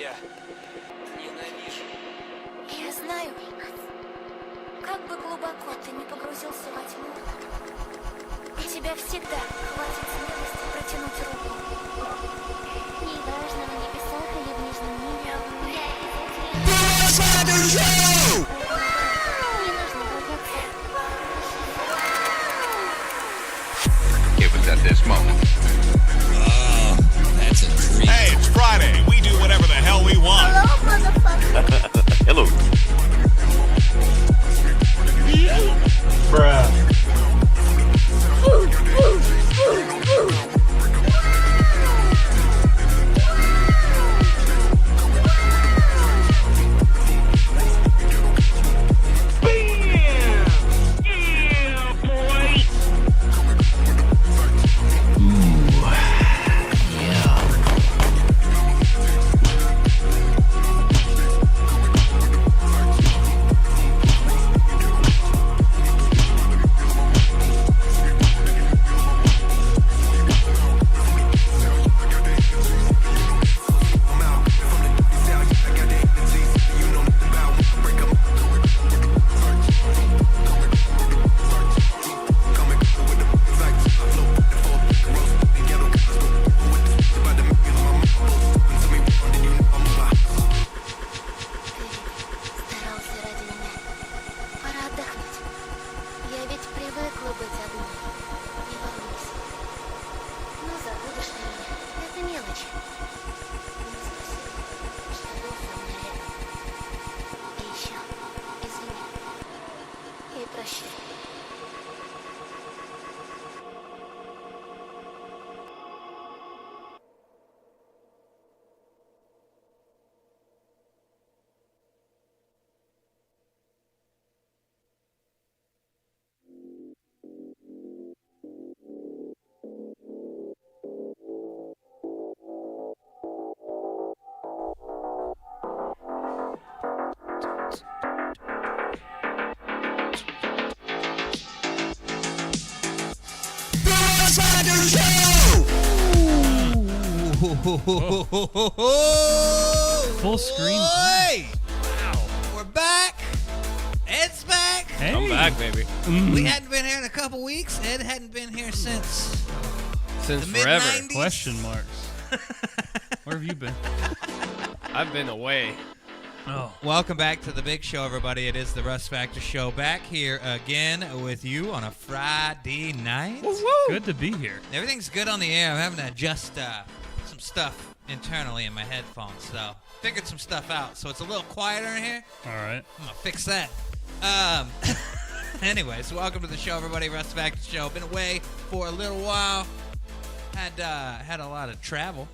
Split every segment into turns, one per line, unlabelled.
тебя ненавижу.
Я знаю, как бы глубоко ты не погрузился во тьму, у тебя всегда хватит смелости протянуть руку. Неважно, в небесах или в нижнем мире, я обязательно... Не нужно бояться.
It was at this moment.
Oh, that's a treat.
Hey, it's Friday. We do whatever the hell we want.
Hello, motherfucker.
Hello.
Bruh.
Старался ради меня. Пора отдохнуть. Я ведь привыкла быть одной. Не волнуйся. Но забудешь на меня. Это мелочь. Но спасибо, что был со мной рядом. И еще, извини. И прощай.
Full screen.
Hey! We're back. Ed's back.
Hey.
I'm back, baby.
We hadn't been here in a couple weeks. Ed hadn't been here since
Since
the
forever.
mid-90s.
Question marks. Where have you been?
I've been away.
Oh.
Welcome back to the big show, everybody. It is the Russ Factor Show, back here again with you on a Friday night.
Good to be here.
Everything's good on the air. I'm having to adjust some stuff internally in my headphones, so figured some stuff out. So it's a little quieter in here.
All right.
I'm gonna fix that. Anyways, welcome to the show, everybody. Russ Factor Show. Been away for a little while. Had a lot of travel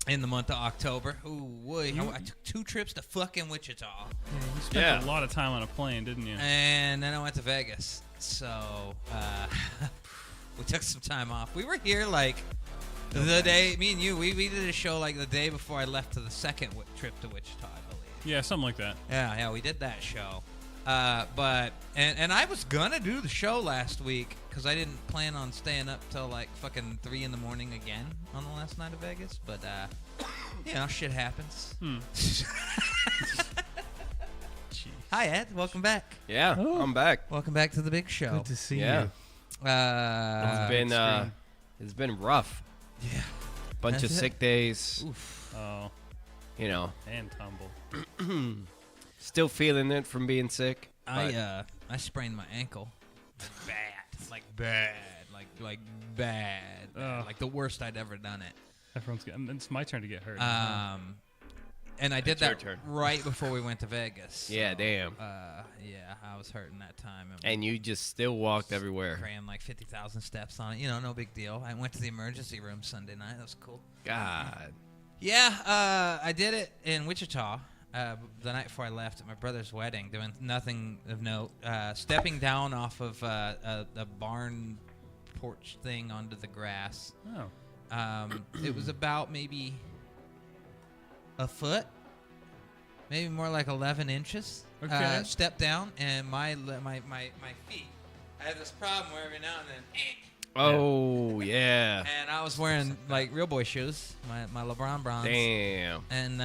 in the month of October. I took 2 trips to fucking Wichita,
You spent a lot of time on a plane, didn't you?
and then I went to Vegas. So we took some time off. We were here like the day. Me and you, we did a show like the day before I left to the second trip to Wichita, I believe.
Yeah, something like that.
Yeah, we did that show. But I was gonna do the show last week because I didn't plan on staying up till like fucking 3 in the morning again on the last night of Vegas. But shit happens. Hi Ed, welcome back.
Yeah,
Oh.
I'm back.
Welcome back to the big show.
Good to see
Yeah.
you.
It's been rough.
Yeah.
Bunch
That's
of
it.
sick days.
Oof.
Oh,
You know,
and tumble.
still feeling it from being sick. but
I sprained my ankle. Like bad, like bad,
Ugh.
like the worst I'd ever done it.
Everyone's getting. It's my turn to get hurt.
And I did
It's your
that
turn.
right before we went to Vegas.
Yeah,
so,
damn.
Yeah, I was hurting that time.
And you just still walked everywhere.
crammed like 50,000 steps on it. No big deal. I went to the emergency room Sunday night. That was cool.
God.
Yeah, I did it in Wichita the night before I left at my brother's wedding, doing nothing of note. Stepping down off of a barn porch thing onto the grass.
oh.
It was about maybe a foot, maybe more like 11 inches.
Okay.
Step down, and my feet. I have this problem where every now and then
Oh, yeah.
And I was wearing like real boy shoes, my LeBron bronze.
Damn.
And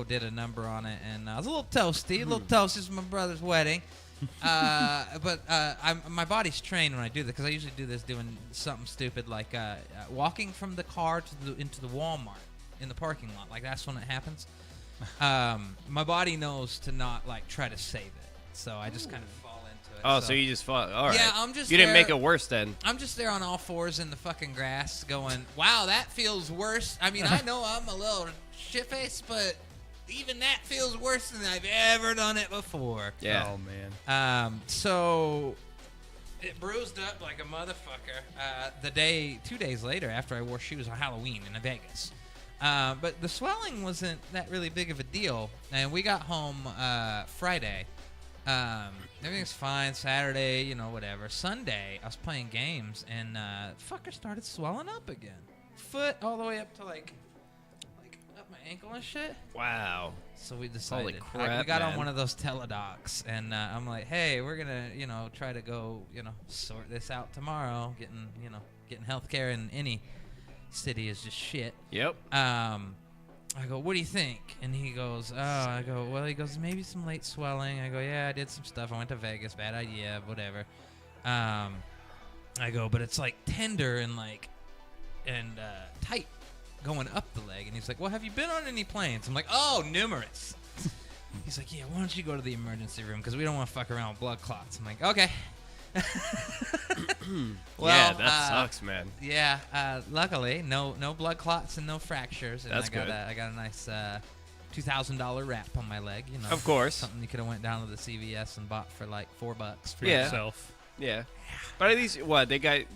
did a number on it, and I was a little toasty. This was my brother's wedding. But my body's trained when I do this, because I usually do this doing something stupid like walking from the car into the Walmart in the parking lot. Like, that's when it happens. My body knows to not like try to save it, so I just kind of fall into it.
Oh, so you just fought. All right.
Yeah, I'm just
You didn't
there-
make it worse then.
I'm just there on all fours in the fucking grass going, wow, that feels worse. I mean, I know I'm a little shit-faced, but even that feels worse than I've ever done it before.
Yeah.
Oh, man.
So it bruised up like a motherfucker 2 days later after I wore shoes on Halloween in Vegas. But the swelling wasn't that really big of a deal. And we got home Friday. Everything's fine. Saturday, whatever. Sunday, I was playing games, and fucker started swelling up again. Foot all the way up to like up my ankle and shit.
Wow.
So we decided.
Holy crap,
we got on
man.
one of those teledocs, and I'm like, hey, we're gonna, try to go, sort this out tomorrow. Getting healthcare in any city is just shit.
Yep.
I go, what do you think? And he goes, he goes, maybe some late swelling. I go, yeah, I did some stuff. I went to Vegas. Bad idea, whatever. I go, but it's like tender and tight going up the leg. And he's like, well, have you been on any planes? I'm like, oh, numerous. He's like, yeah, why don't you go to the emergency room, because we don't want to fuck around with blood clots. I'm like, okay. Well,
yeah, that sucks, man.
Yeah, luckily, no blood clots and no fractures. And
That's
I got
good.
I got a nice $2,000 wrap on my leg.
Of course.
Something you could have went down to the CVS and bought for like $4 for
Yeah.
Yourself.
Yeah. But at least,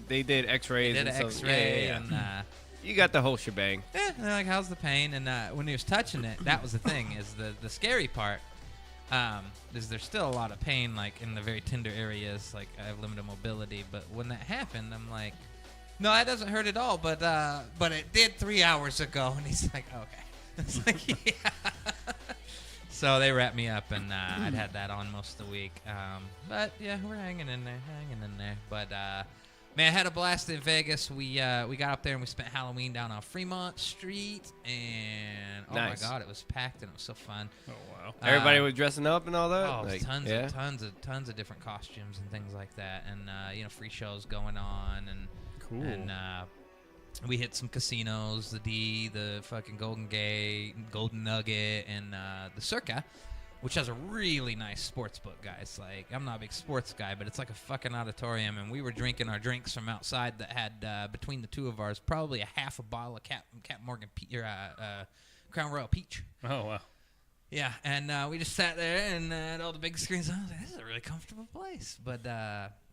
they did X-rays
Did
and
an
stuff.
X-ray
Yeah.
and
You got the whole shebang.
and they're like, how's the pain? And when he was touching it, that was the thing. Is the scary part. Is there's still a lot of pain, like in the very tender areas. Like, I have limited mobility, but when that happened, I'm like, no, that doesn't hurt at all. But it did 3 hours ago. And he's like, okay. It's like, yeah. So they wrapped me up, and I'd had that on most of the week. But yeah, we're hanging in there. But man, I had a blast in Vegas. We got up there and we spent Halloween down on Fremont Street, and oh
Nice.
my god, it was packed and it was so fun.
Oh, wow.
Everybody was dressing up and all that?
Oh,
Like,
tons
yeah?
of different costumes and things like that, and free shows going on, and
Cool.
and we hit some casinos, the fucking Golden Gate, Golden Nugget, and the Circa, which has a really nice sports book, guys. Like, I'm not a big sports guy, but it's like a fucking auditorium, and we were drinking our drinks from outside that had, between the two of ours, probably a half a bottle of Cap Morgan Crown Royal Peach.
Oh, wow.
Yeah, and we just sat there and at all the big screens. I was like, this is a really comfortable place. But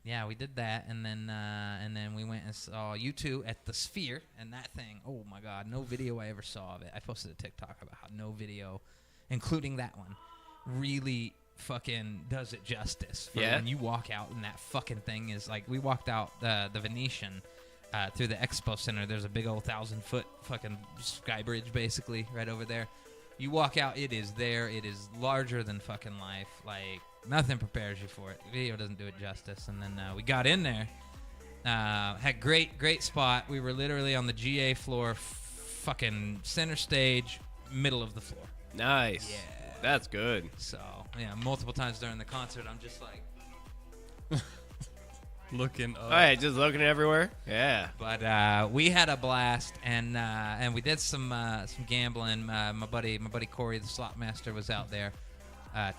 yeah, we did that, and then we went and saw U2 at the Sphere, and that thing. Oh my God, no video I ever saw of it. I posted a TikTok about how no video, including that one, really fucking does it justice. For
Yeah.
When you walk out and that fucking thing is like, we walked out the Venetian. Through the Expo Center, there's a big old 1,000-foot fucking sky bridge, basically, right over there. You walk out, it is there. It is larger than fucking life. Like, nothing prepares you for it. Video doesn't do it justice. And then we got in there. Had great spot. We were literally on the GA floor, fucking center stage, middle of the floor.
Nice.
Yeah.
That's good.
So, yeah, multiple times during the concert, I'm just like...
Looking up.
All right, just looking everywhere. Yeah.
But we had a blast, and we did some gambling. My buddy Corey, the slot master, was out there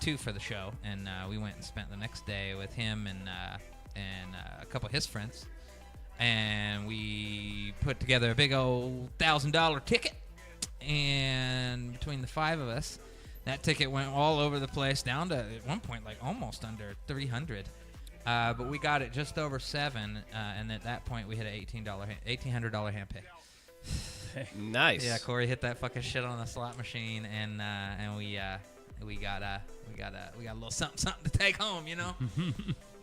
too for the show, and we went and spent the next day with him and a couple of his friends, and we put together a big old $1,000 ticket, and between the five of us, that ticket went all over the place, down to at one point like almost under 300. But we got it just over 7, and at that point we hit an $1,800 hand pay.
Nice.
Yeah, Corey hit that fucking shit on the slot machine, and we got a little something to take home, you know.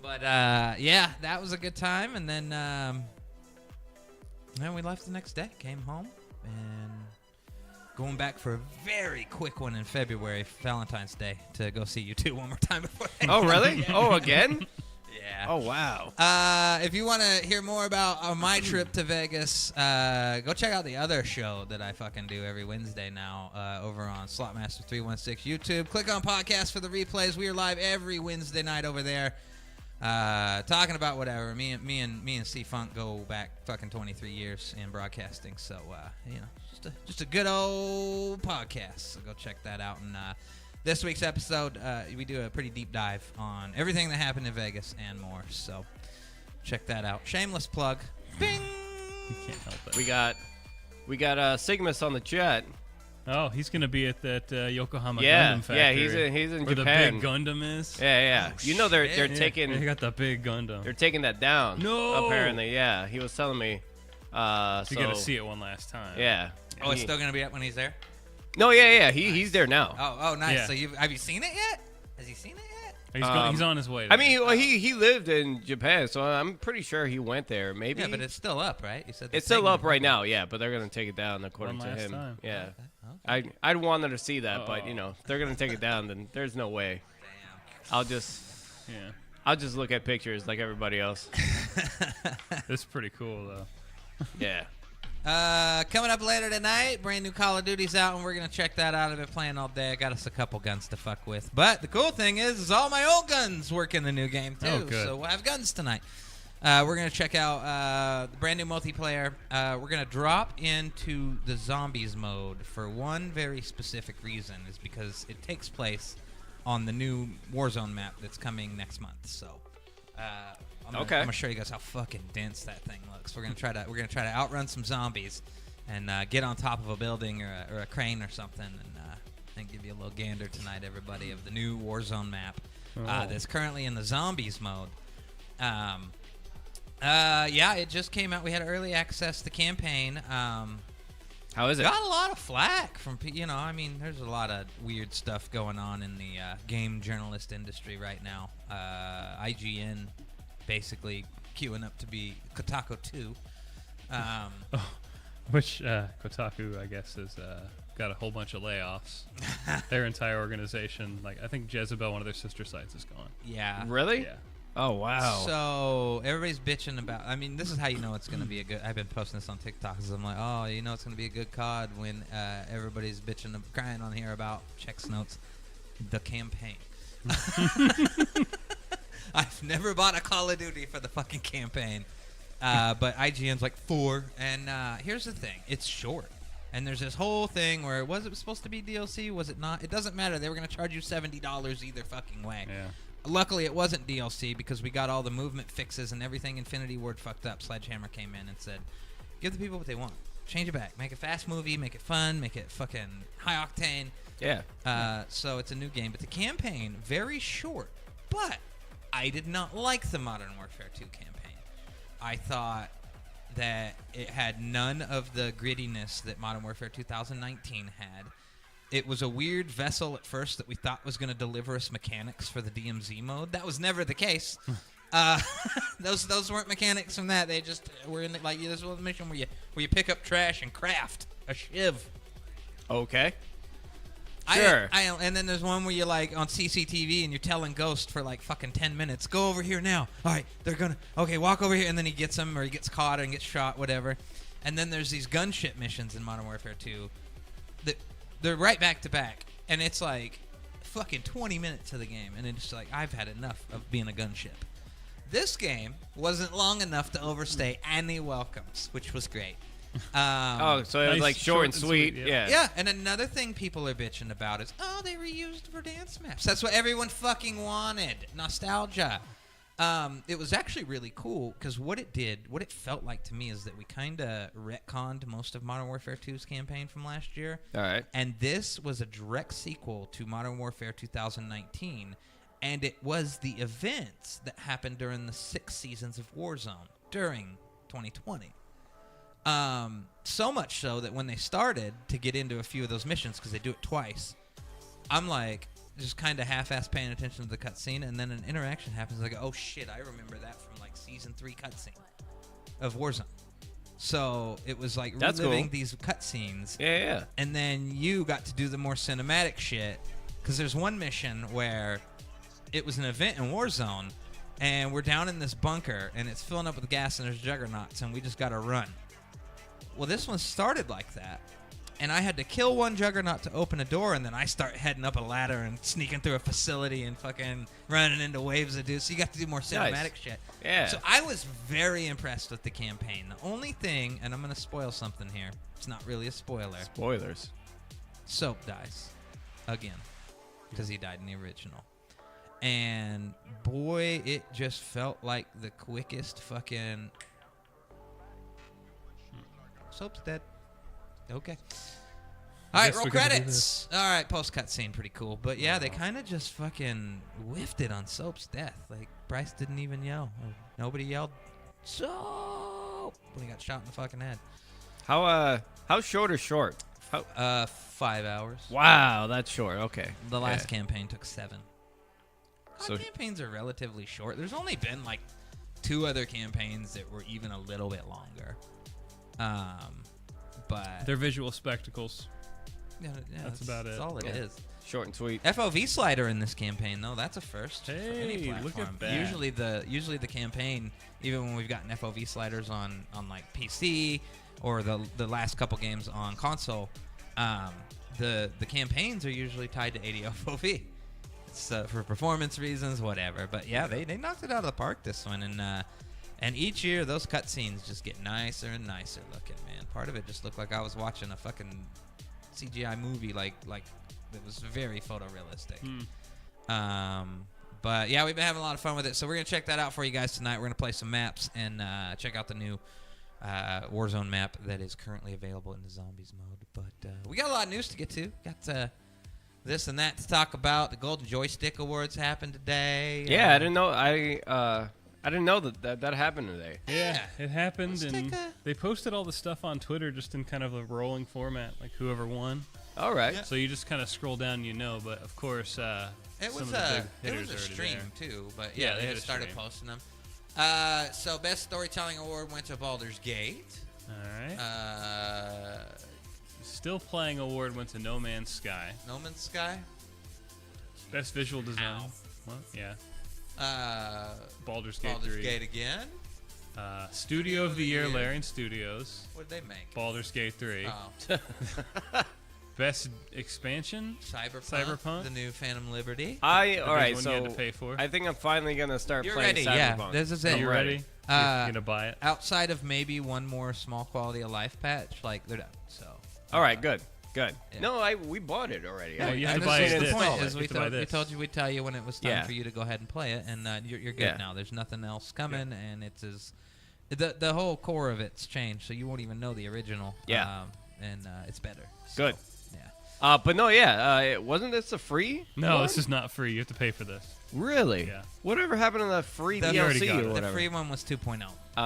But yeah, that was a good time, and then we left the next day, came home, and going back for a very quick one in February, Valentine's Day, to go see U2 one more time before.
Oh, really? Oh, again?
Yeah.
Oh, wow.
If you want to hear more about my trip to Vegas, go check out the other show that I fucking do every Wednesday now over on Slotmaster 316 YouTube. Click on podcast for the replays. We are live every Wednesday night over there, talking about whatever. Me and C Funk go back fucking 23 years in broadcasting, so just a good old podcast. So go check that out. And this week's episode, we do a pretty deep dive on everything that happened in Vegas and more. So check that out. Shameless plug. Bing.
You can't help it.
We got Sigmus on the chat.
Oh, he's gonna be at that Yokohama
Yeah,
Gundam factory.
yeah, he's in
where
Japan.
the big Gundam is.
Yeah.
Oh,
You know they're
shit.
taking
They got the big Gundam.
they're taking that down.
No!
Apparently, yeah. He was telling me.
You got to see it one last time.
Yeah.
Oh, it's still gonna be up when he's there.
No, yeah. He's there now.
Oh, nice.
Yeah.
So have you seen it yet? Has he seen it yet?
He's on his way.
I mean, well, he lived in Japan, so I'm pretty sure he went there. Maybe.
Yeah, but it's still up, right? You said
It's still up right now, yeah, but they're gonna take it down according
One
to
last
him.
time.
Yeah.
Okay.
I'd want them to see that, but if they're gonna take it down, then there's no way.
Damn.
I'll just look at pictures like everybody else.
It's pretty cool though.
Yeah.
Coming up later tonight, brand new Call of Duty's out, and we're gonna check that out. I've been playing all day. I got us a couple guns to fuck with, but the cool thing is all my old guns work in the new game too.
Oh, good.
So we'll have guns tonight. We're gonna check out the brand new multiplayer. We're gonna drop into the zombies mode for one very specific reason, is because it takes place on the new Warzone map that's coming next month. So. I'm gonna show you guys how fucking dense that thing looks. We're gonna try to outrun some zombies, and get on top of a building or a crane or something, and give you a little gander tonight, everybody, of the new Warzone map that's currently in the zombies mode. Yeah, it just came out. We had early access to campaign.
How is it?
Got a lot of flack from I mean, there's a lot of weird stuff going on in the game journalist industry right now. IGN basically queuing up to be Kotaku 2.
Which Kotaku, I guess, has got a whole bunch of layoffs. Their entire organization, I think Jezebel, one of their sister sites, is gone.
Yeah.
Really?
Yeah.
Oh, wow.
So everybody's bitching about. I mean, this is how you know it's going to be a good. I've been posting this on TikTok because I'm like, oh, you know, it's going to be a good COD when everybody's bitching, crying on here about checks notes, the campaign. I've never bought a Call of Duty for the fucking campaign, but IGN's like 4. And here's the thing: it's short. And there's this whole thing where was it supposed to be DLC? Was it not? It doesn't matter. They were going to charge you $70 either fucking way.
Yeah.
Luckily, it wasn't DLC because we got all the movement fixes and everything Infinity Ward fucked up. Sledgehammer came in and said, give the people what they want. Change it back. Make a fast movie. Make it fun. Make it fucking high octane.
Yeah.
So it's a new game. But the campaign, very short. But I did not like the Modern Warfare 2 campaign. I thought that it had none of the grittiness that Modern Warfare 2019 had. It was a weird vessel at first that we thought was going to deliver us mechanics for the DMZ mode. That was never the case. Those weren't mechanics from that. They just were in this was a mission where you pick up trash and craft a shiv.
Okay. Sure.
And then there's one where you're on CCTV and you're telling Ghost for fucking 10 minutes, go over here now. All right, walk over here, and then he gets him or he gets caught and gets shot, whatever. And then there's these gunship missions in Modern Warfare 2 that they're right back to back, and it's fucking 20 minutes of the game, and it's I've had enough of being a gunship. This game wasn't long enough to overstay any welcomes, which was great.
So it was
Nice,
short and sweet.
yeah.
Yeah, and another thing people are bitching about is, they reused Verdansk maps. That's what everyone fucking wanted. Nostalgia. It was actually really cool because what it felt like to me is that we kind of retconned most of Modern Warfare 2's campaign from last year.
All right.
And this was a direct sequel to Modern Warfare 2019, and it was the events that happened during the 6 seasons of Warzone during 2020. So much so that when they started to get into a few of those missions, because they do it twice, I'm just kind of half-ass paying attention to the cutscene, and then an interaction happens. Oh shit, I remember that from season 3 cutscene of Warzone. So it was
That's
reliving
cool.
these cutscenes.
Yeah.
And then you got to do the more cinematic shit, because there's one mission where it was an event in Warzone, and we're down in this bunker, and it's filling up with gas, and there's juggernauts, and we just got to run. Well, this one started like that, and I had to kill one juggernaut to open a door, and then I start heading up a ladder and sneaking through a facility and fucking running into waves of dudes. So you got to do more cinematic shit.
Yeah.
So I was very impressed with the campaign. The only thing, and I'm going to spoil something here. It's not really a spoiler.
Spoilers.
Soap dies again because he died in the original. And boy, it just felt like the quickest fucking... Soap's dead. Okay. All right,
guess
roll
we're gonna do
credits. All right, post-cut scene, pretty cool. But yeah, they kind of just fucking whiffed it on Soap's death. Like, Bryce didn't even yell. Nobody yelled, Soap, when he got shot in the fucking head.
How short or short?
5 hours.
Wow, that's short. Okay.
The last campaign took 7.
So-
Campaigns are relatively short. There's only been like 2 other campaigns that were even a little bit longer. But
They're visual spectacles.
yeah,
That's about it.
That's all it is.
Short and sweet.
FOV slider in this campaign, though, that's a first for any
Hey,
platform.
look at that.
Usually the campaign, even when we've gotten FOV sliders on like PC or the last couple games on console, the campaigns are usually tied to 80 FOV. It's for performance reasons, whatever. But yeah, they knocked it out of the park this one, and each year those cutscenes just get nicer and nicer looking, man. Part of it just looked like I was watching a fucking CGI movie, like it was very photorealistic. But yeah, we've been having a lot of fun with it, so we're gonna check that out for you guys tonight. We're gonna play some maps and check out the new Warzone map that is currently available in the zombies mode. But we got a lot of news to get to. Got this and that to talk about. The Golden Joystick Awards happened today.
Yeah, I didn't know. I didn't know that happened today.
Yeah, it happened,
Let's
and
take a-
they posted all the stuff on Twitter just in kind of a rolling format, like whoever won.
All right.
So you just kind of scroll down, but of course,
It
some
was
of the
a
big
it
hitters
was a
are already
stream
there.
too, but
Yeah,
yeah,
they
they
had
just
a
started
stream.
posting them. So best storytelling award went to Baldur's Gate.
All right. Still playing award went to No Man's Sky.
No Man's Sky.
Best visual design.
Ow.
Well, yeah.
Baldur's
Baldur's Gate 3.
Gate again.
Studio of the Year, Larian Studios.
What did they make?
Baldur's Gate 3.
Oh,
Best expansion. Cyberpunk?
the new Phantom Liberty.
The
All
big
right.
one
So
you had to pay for.
I think I'm finally gonna start
You're
playing
ready,
Cyberpunk.
yeah. This is
Are
it.
you ready? You're gonna buy it?
Outside of maybe one more small quality of life patch, like they're done. So.
All right. Good. Yeah. No, we bought it already.
Well, you have
I
to
just
buy
need
it
to
this.
The point
install
is
it.
we
You have to buy
told, we
this.
told you we'd tell you when it was time
Yeah.
for you to go ahead and play it, and you're good
Yeah.
now. There's nothing else coming, and it's the whole core of it's changed, so you won't even know the original.
Yeah.
And it's better. So,
Good.
Yeah.
But no, yeah. Wasn't this a free?
No,
one?
this is not free. You have to pay for this.
Really?
Yeah.
Whatever happened to the free
The-
You already
DLC
got
or
it.
The
whatever?
free one was 2.0.
You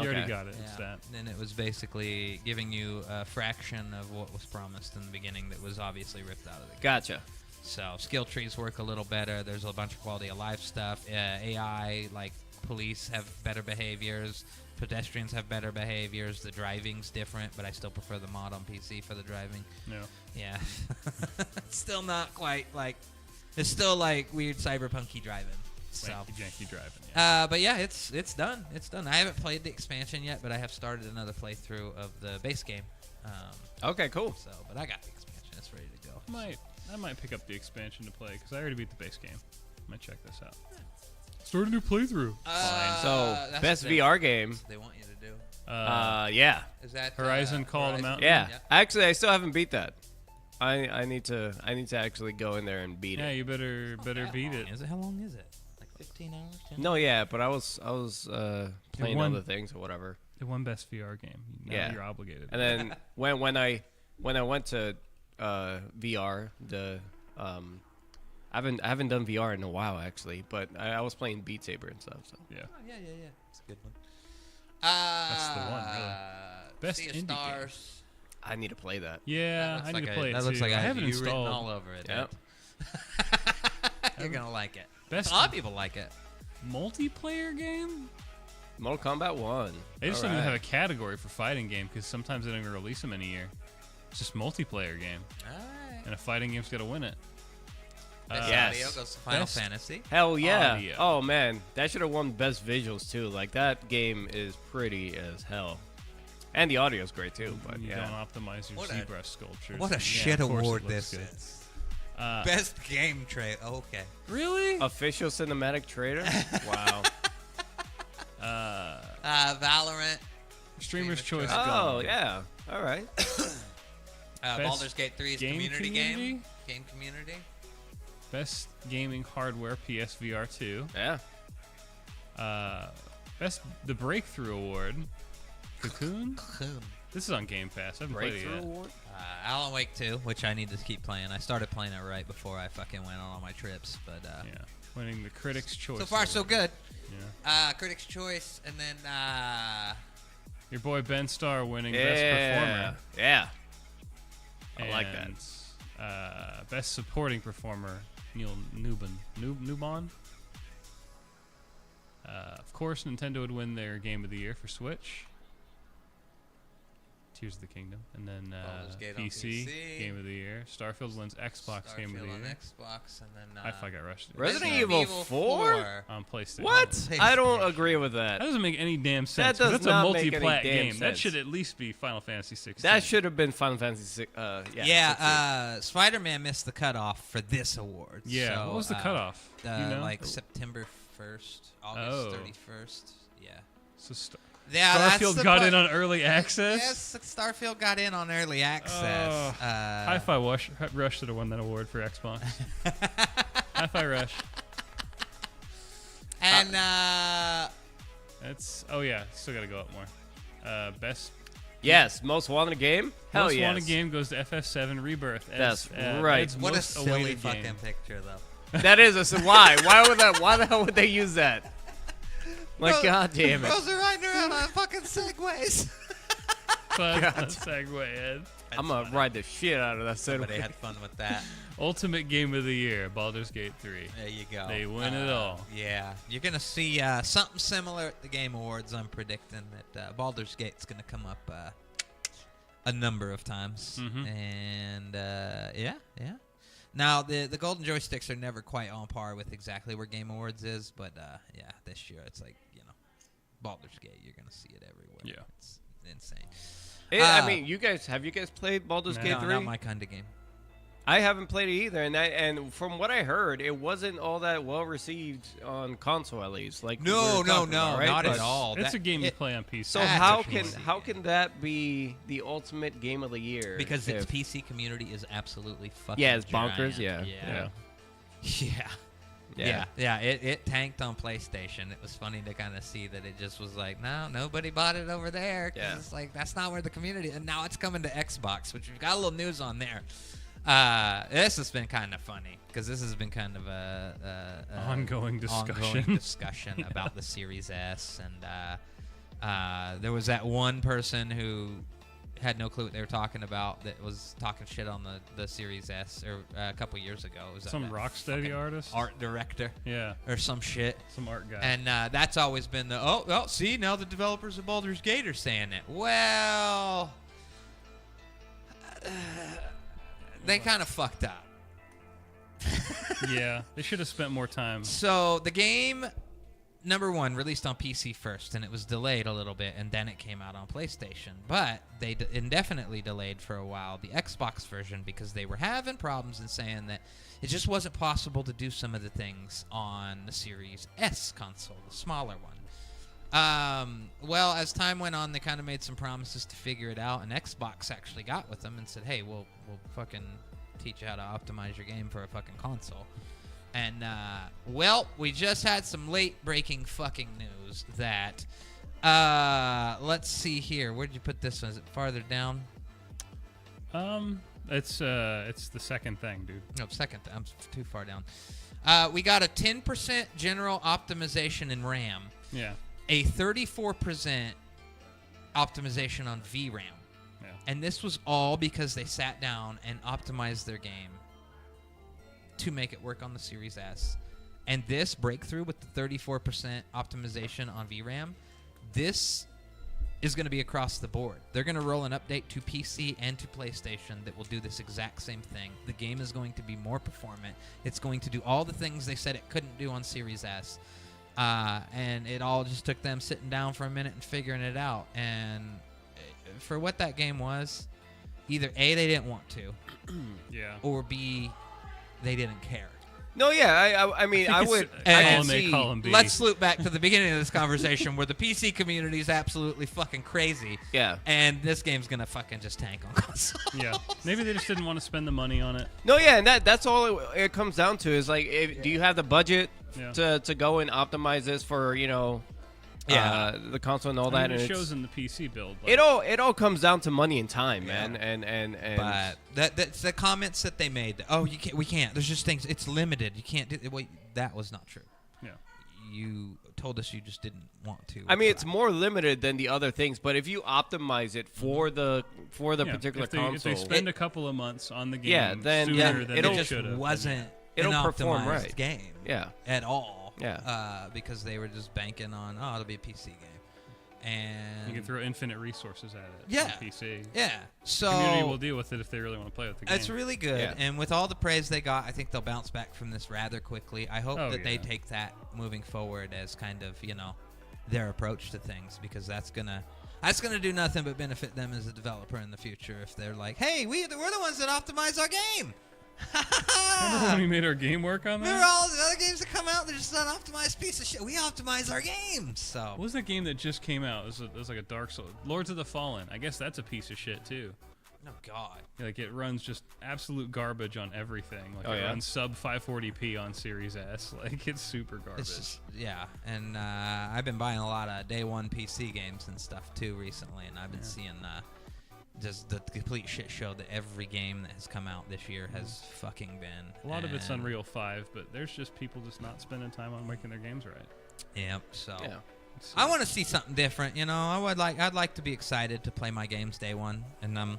already
Okay.
got it. It's that.
And it was basically giving you a fraction of what was promised in the beginning that was obviously ripped out of the game.
Gotcha.
So skill trees work a little better. There's a bunch of quality of life stuff. AI, like police, have better behaviors. Pedestrians have better behaviors. The driving's different, but I still prefer the mod on PC for the driving.
No.
Yeah. It's still not quite like... It's still like weird cyberpunky driving. So.
Janky driving. Yeah.
But yeah, it's done. It's done. I haven't played the expansion yet, but I have started another playthrough of the base game.
Okay, cool.
So, but I got the expansion. It's ready to go.
I might pick up the expansion to play because I already beat the base game. Might check this out. Start a new playthrough.
So,
that's
best
what they-
VR game.
that's what they want you to do.
Yeah.
Is that
Horizon Call of the Mountain?
Yeah. Actually, I still haven't beat that. I need to actually go in there and beat
Yeah,
it.
you better beat it.
Is it? How long is it? Like 15 hours? 10
No, yeah, but I was playing
won-
other things or whatever.
It won best VR game. Now
Yeah.
you're obligated.
And then when I went to VR, I haven't done VR in a while actually, but I was playing Beat Saber and stuff. So
yeah.
Oh, yeah. It's a good one.
That's the one, really. Best
Sea of
indie game.
Stars.
I need to play that.
Yeah, I need to play it
That looks
too.
like
I
I
haven't
have you written
installed.
all over it.
Yep.
You're gonna like it.
Best
A lot of people like it.
multiplayer game?
Mortal Kombat 1.
They just
All
don't even have a
right.
category for fighting game because sometimes they don't even release them in a year. It's just multiplayer game,
All right.
and a fighting game's got to win it.
Best
Yes.
audio goes to Final
Best
Fantasy.
Hell yeah.
Audio.
Oh, man. That should have won Best Visuals, too. Like, that game is pretty as hell. And the audio's great, too. But,
You
yeah.
don't optimize your
What a-
ZBrush sculptures.
What a
Yeah,
shit
of course it
award
looks
this
good.
is.
Uh,
Best game trailer. Oh, okay.
Really?
Official cinematic trailer? Wow.
Valorant.
Streamer's Choice.
Choice.
Oh,
gone.
yeah. All right.
Best
Baldur's Gate 3's
game
community
community?
game. Game community.
Best gaming hardware PSVR 2.
Yeah.
Best the Breakthrough Award. Cocoon. This is on Game Pass. I haven't played it
Breakthrough
yet.
Award?
Alan Wake 2, which I need to keep playing. I started playing it right before I fucking went on all my trips, but
Yeah, winning the Critics' Choice.
so far so
Award.
good.
Yeah.
Critics' Choice, and then
Your boy Ben Starr winning
Yeah.
Best Performer.
Yeah. I like that.
And, Best Supporting Performer, Neil Newbon. Of course, Nintendo would win their Game of the Year for Switch. Tears of the Kingdom. And then
Baldur's Gate on
PC,
PC.
Game of the Year. Starfield wins Xbox Game of the
Starfield on
Year.
Xbox, and then
I got rushed.
Resident Evil 4?
On PlayStation.
What?
PlayStation.
I don't agree with
That
that.
doesn't make any damn sense. 'cause
does
that's
not
a
make any
multi-plat
damn
game. That
sense.
should at least be Final Fantasy 16.
That should have been Final Fantasy 6.
Spider-Man missed the cutoff for this award.
Yeah.
So,
What was the cutoff? You know?
Like September 1st, August
Oh.
31st. Yeah.
So
Yeah, that's
Starfield
the
got
fu-
in on early access.
Yes, Starfield got in on early access.
Oh. Hi-Fi Rush should have won that award for Xbox. Hi-Fi Rush.
And
That's still got to go up more. Best
Yes, most wanted game? Hell
most
yes.
wanted game goes to FF7 Rebirth.
That's right.
Ed's
what a
most
silly
awaited
fucking
game.
picture, though.
That is why? Why the hell would they use that? Like,
Bro-
god damn it.
Bros are riding around on fucking segways.
Fun segue, Ed.
I'm gonna ride the shit out of that set.
Somebody had fun with that.
Ultimate Game of the Year, Baldur's Gate 3.
There you go.
They win it all.
Yeah, you're gonna see something similar at the Game Awards. I'm predicting that Baldur's Gate's gonna come up a number of times, and yeah. Now the Golden Joysticks are never quite on par with exactly where Game Awards is, but yeah, this year it's like Baldur's Gate. You're gonna see it everywhere.
Yeah.
It's insane.
I mean, have you guys played Baldur's
No.
Gate
No,
3?
not my kind of game.
I haven't played it either, and from what I heard, it wasn't all that well received on console, at least. Like we were talking about, right?
not at
But-
all.
It's a game you
it-
play on PC.
So
That's
how
a
can
PC game.
that be the ultimate game of the year?
Because its
if-
PC community is absolutely fucking
Yeah, it's bonkers,
giant.
yeah.
Yeah. It tanked on PlayStation. It was funny to kind of see that it just was like, no, nobody bought it over there. 'Cause
Yeah.
it's like, that's not where the community. And now it's coming to Xbox, which we've got a little news on there. This has been kind of funny because this has been kind of a
Ongoing discussion.
ongoing discussion about the Series S, and there was that one person who had no clue what they were talking about that was talking shit on the Series S or a couple years ago. It was
Some
that
Rocksteady
fucking
artist?
art director,
Yeah.
or some shit.
Some art guy.
And that's always been the see, now the developers of Baldur's Gate are saying it. Well, they kind of fucked up.
Yeah. They should have spent more time.
So the game, number one, released on PC first, and it was delayed a little bit, and then it came out on PlayStation. But they indefinitely delayed for a while the Xbox version because they were having problems and saying that it just wasn't possible to do some of the things on the Series S console, the smaller one. Well, as time went on, they kind of made some promises to figure it out, and Xbox actually got with them and said, hey, we'll fucking teach you how to optimize your game for a fucking console. And, we just had some late-breaking fucking news that, let's see here. Where'd you put this one? Is it farther down?
It's the second thing, dude.
No, second. I'm too far down. We got a 10% general optimization in RAM,
Yeah.
a 34% optimization on VRAM.
Yeah.
And this was all because they sat down and optimized their game to make it work on the Series S. And this breakthrough with the 34% optimization on VRAM, this is going to be across the board. They're going to roll an update to PC and to PlayStation that will do this exact same thing. The game is going to be more performant. It's going to do all the things they said it couldn't do on Series S. And it all just took them sitting down for a minute and figuring it out. And for what that game was, either A, they didn't want to, or B, they didn't care.
No, yeah, I mean, I would. I can see.
Let's loop back to the beginning of this conversation where the PC community is absolutely fucking crazy.
Yeah.
And this game's gonna fucking just tank on console.
Yeah. Maybe they just didn't want to spend the money on it.
No, yeah, and that's all it comes down to is like, do you have the budget to go and optimize this for the console and all that?
And
and
it shows in the PC build.
Like, it all comes down to money and time, man. And
but that's the comments that they made. Oh, we can't. There's just things. It's limited. You can't do. Wait, that was not true.
Yeah.
You told us you just didn't want to.
I mean, it's more limited than the other things, but if you optimize it for the particular console,
if they spend a couple of months on the game,
then
sooner than
it
they
just
should have,
wasn't
it'll
an
perform
optimized
right.
game.
Yeah.
At all.
Yeah.
Because they were just banking on it'll be a PC game. And
you can throw infinite resources at it.
Yeah.
On PC.
Yeah. So
the community will deal with it if they really want to play with the game.
It's really good.
Yeah.
And with all the praise they got, I think they'll bounce back from this rather quickly. I hope that they take that moving forward as kind of, their approach to things, because that's gonna do nothing but benefit them as a developer in the future if they're like, hey, we're the ones that optimize our game.
Remember when we made our game work on that?
Remember all the other games that come out? They're just an optimized piece of shit. We optimize our games. So
what was that game that just came out? It was like a Dark Souls. Lords of the Fallen. I guess that's a piece of shit too.
Oh God.
Like it runs just absolute garbage on everything. Like it runs sub 540p on Series S. Like it's super garbage.
It's just, and I've been buying a lot of day one PC games and stuff too recently, and I've been seeing just the complete shit show that every game that has come out this year has fucking been.
A lot of it's Unreal 5, but there's just people just not spending time on making their games right.
Yep. So I want to see something different. I'd like to be excited to play my games day one, and I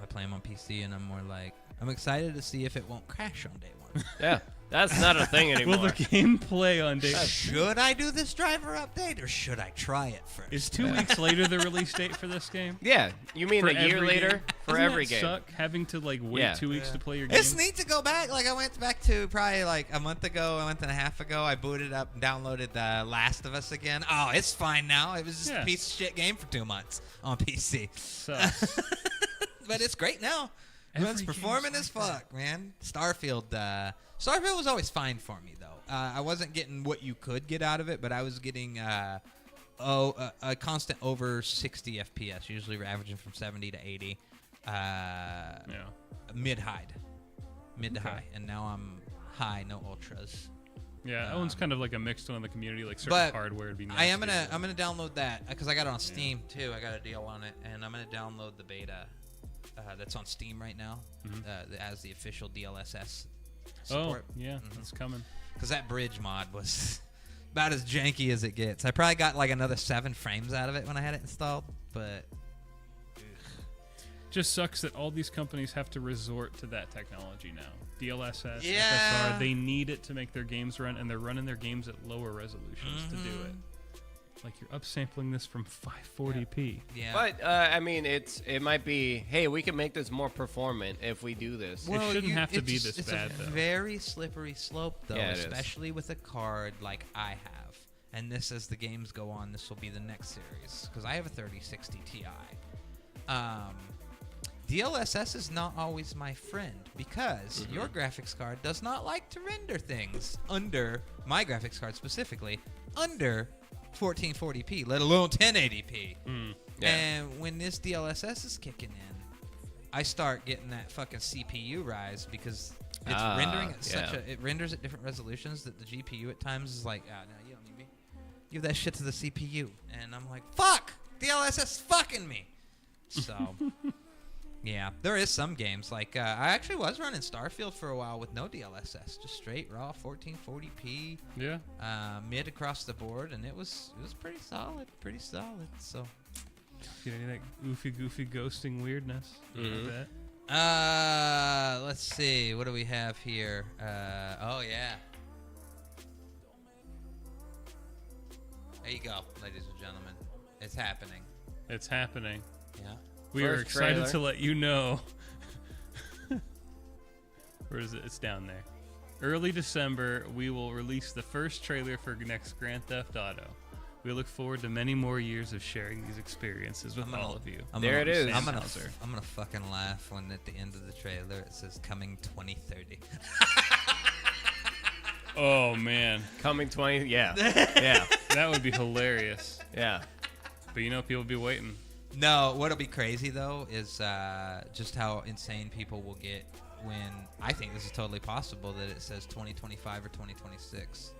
play them on PC, and I'm more like I'm excited to see if it won't crash on day one.
Yeah. That's not a thing anymore.
Will the game play on day one?
Should I do this driver update, or should I try it first?
Is 2 weeks later the release date for this game?
Yeah. You mean
For
a year
every
later
game?
for
Doesn't
every
that
game?
suck having to wait 2 weeks to play your game?
It's neat to go back. Like I went back to probably like a month and a half ago. I booted up and downloaded The Last of Us again. Oh, it's fine now. It was just a piece of shit game for 2 months on PC.
Sucks.
But it's great now. It's performing as fuck, man. Starfield was always fine for me, though. I wasn't getting what you could get out of it, but I was getting a constant over 60 FPS, usually averaging from 70 to 80. Mid to high, and now I'm high, no ultras.
Yeah, that one's kind of like a mixed one in the community. Like certain hardware would be nice.
I'm gonna download that because I got it on Steam too. I got a deal on it, and I'm gonna download the beta that's on Steam right now as the official DLSS support.
Oh, yeah, it's coming.
Because that bridge mod was about as janky as it gets. I probably got like another 7 frames out of it when I had it installed, but
just sucks that all these companies have to resort to that technology now. DLSS,
Yeah.
FSR, they need it to make their games run, and they're running their games at lower resolutions to do it. Like you're upsampling this from 540p.
Yeah.
But I mean, it might be. Hey, we can make this more performant if we do this.
Well, shouldn't have to be this
it's
bad,
a
though.
very slippery slope, though,
Yeah, it is.
especially with a card like I have. And this, as the games go on, this will be the next series because I have a 3060 Ti. DLSS is not always my friend because your graphics card does not like to render things under my graphics card specifically under 1440p, let alone 1080p.
Yeah.
And when this DLSS is kicking in, I start getting that fucking CPU rise because it's rendering at it renders at different resolutions that the GPU at times is like, no, you don't need me. Give that shit to the CPU. And I'm like, fuck! DLSS is fucking me! So, yeah, there is some games. Like, I actually was running Starfield for a while with no DLSS. Just straight raw 1440p.
Yeah.
Mid across the board, and it was pretty solid. So,
Get any of that goofy ghosting weirdness? Like that?
let's see. What do we have here? Oh, yeah. There you go, ladies and gentlemen. It's happening.
It's happening.
Yeah.
We are
First
excited
trailer.
to let you know. Where is it? It's down there. Early December, we will release the first trailer for next Grand Theft Auto. We look forward to many more years of sharing these experiences with all of you.
There it is.
I'm gonna
Hauser.
fucking laugh when at the end of the trailer it says coming 2030.
Oh man,
Coming 20. Yeah. Yeah.
that would be hilarious.
Yeah.
But you know, people be waiting.
No, what'll be crazy though is just how insane people will get when I think this is totally possible that it says 2025 or 2026.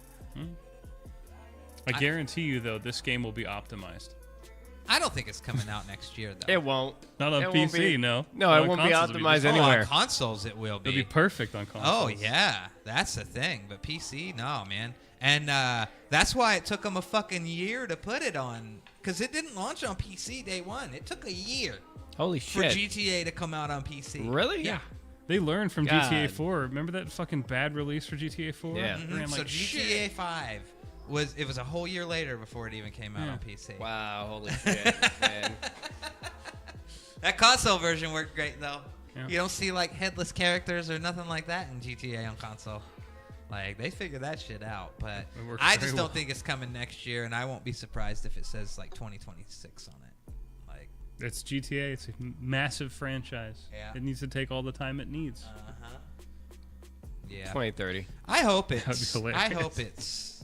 I guarantee you, though, this game will be optimized.
I don't think it's coming out next year though.
It won't.
Not on
It won't
PC,
be-
no.
No, it
On
won't be
consoles, it'll
optimized
just-
anywhere.
On consoles it will be.
It'll be perfect on consoles.
Oh yeah, that's the thing. But PC, no, man. And that's why it took them a fucking year to put it on, because it didn't launch on PC day one. It took a year
Holy
for
shit.
GTA to come out on PC.
Really?
Yeah.
They learned from
God.
GTA 4. Remember that fucking bad release for GTA 4?
Yeah.
It ran
So
like
GTA
shit.
5 was a whole year later before it even came out on PC.
Wow. Holy shit, man.
That console version worked great though.
Yeah.
You don't see like headless characters or nothing like that in GTA on console. Like they figured that shit out, but
It works
I
very
just
well.
don't think it's coming next year, and I won't be surprised if it says like 2026 on it. Like,
It's GTA. It's a massive franchise.
Yeah.
It needs to take all the time it needs.
yeah.
2030.
I hope
That would be
it's.
hilarious.
I hope it's.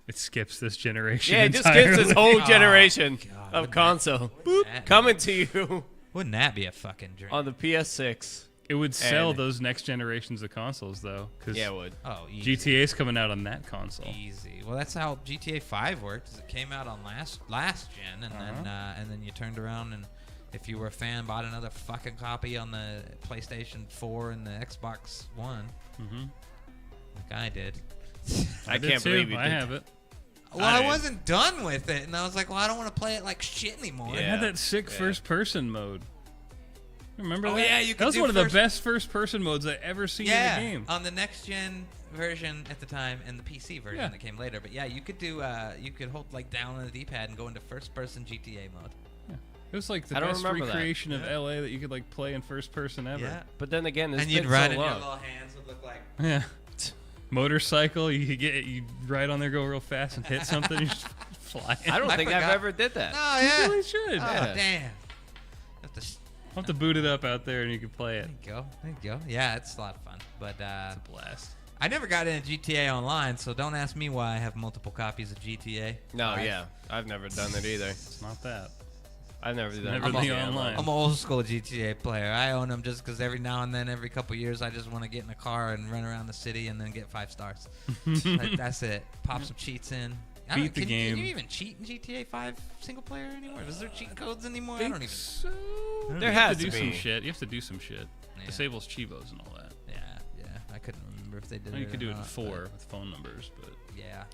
It skips this generation
Yeah, it just
entirely.
gives this whole
Oh,
generation
God,
of
wouldn't
console. Boop,
that-
coming to you
Wouldn't that be a fucking dream?
on the PS6.
It would sell
And-
those next generations of consoles, though. Because
Yeah, it would.
Oh, easy.
GTA's coming out on that console.
Easy. Well, that's how GTA 5 worked. Is it came out on last gen, and then you turned around and if you were a fan, bought another fucking copy on the PlayStation 4 and the Xbox One.
Mm-hmm.
Like I did.
I
did
can't
too.
believe you
I
did.
have it.
Well, I wasn't done with it, and I was like, well, I don't want to play it like shit anymore.
It
Yeah.
had that sick first-person mode. Remember
Oh,
that?
yeah, you could
That was
do
one of the
first-
best first-person modes I ever seen
Yeah,
in a game.
on the next gen version at the time and the PC version
Yeah.
that came later. But yeah, you could do you could hold like down on the D-pad and go into first-person GTA mode.
It was like the
I don't
best
remember that.
recreation of LA that you could like play in first person ever.
Yeah.
But then again, this
And you'd
been
run
so
and your
long.
little hands would look like.
Yeah. Motorcycle, you ride on there, go real fast and hit something, you just fly.
I don't
I
think I've
forgot.
ever did that.
Oh
You
yeah.
really should.
Oh
Yeah.
damn. Have to
I'll have to boot it up out there and you can play it.
There you go. There you go. Yeah, it's a lot of fun. But
It's a blast.
I never got into GTA Online, so don't ask me why I have multiple copies of GTA.
No, yeah. I've never done it either.
It's not that.
I've never done
never
it.
the online.
I'm an old school GTA player. I own them just because every now and then, every couple years, I just want to get in a car and run around the city and then get 5 stars. That's it. Pop some cheats in. I don't-
Beat the
can
game.
you even cheat in GTA 5 single player anymore? Is there cheat codes anymore? I don't even.
So
There
you have
has
to do
to
some
be.
shit. You have to do some shit.
Yeah.
Disables Chivos and all that.
Yeah. I couldn't remember if they did
Well,
it.
you could
or
do it in
not,
4
but
with phone numbers, but
Yeah.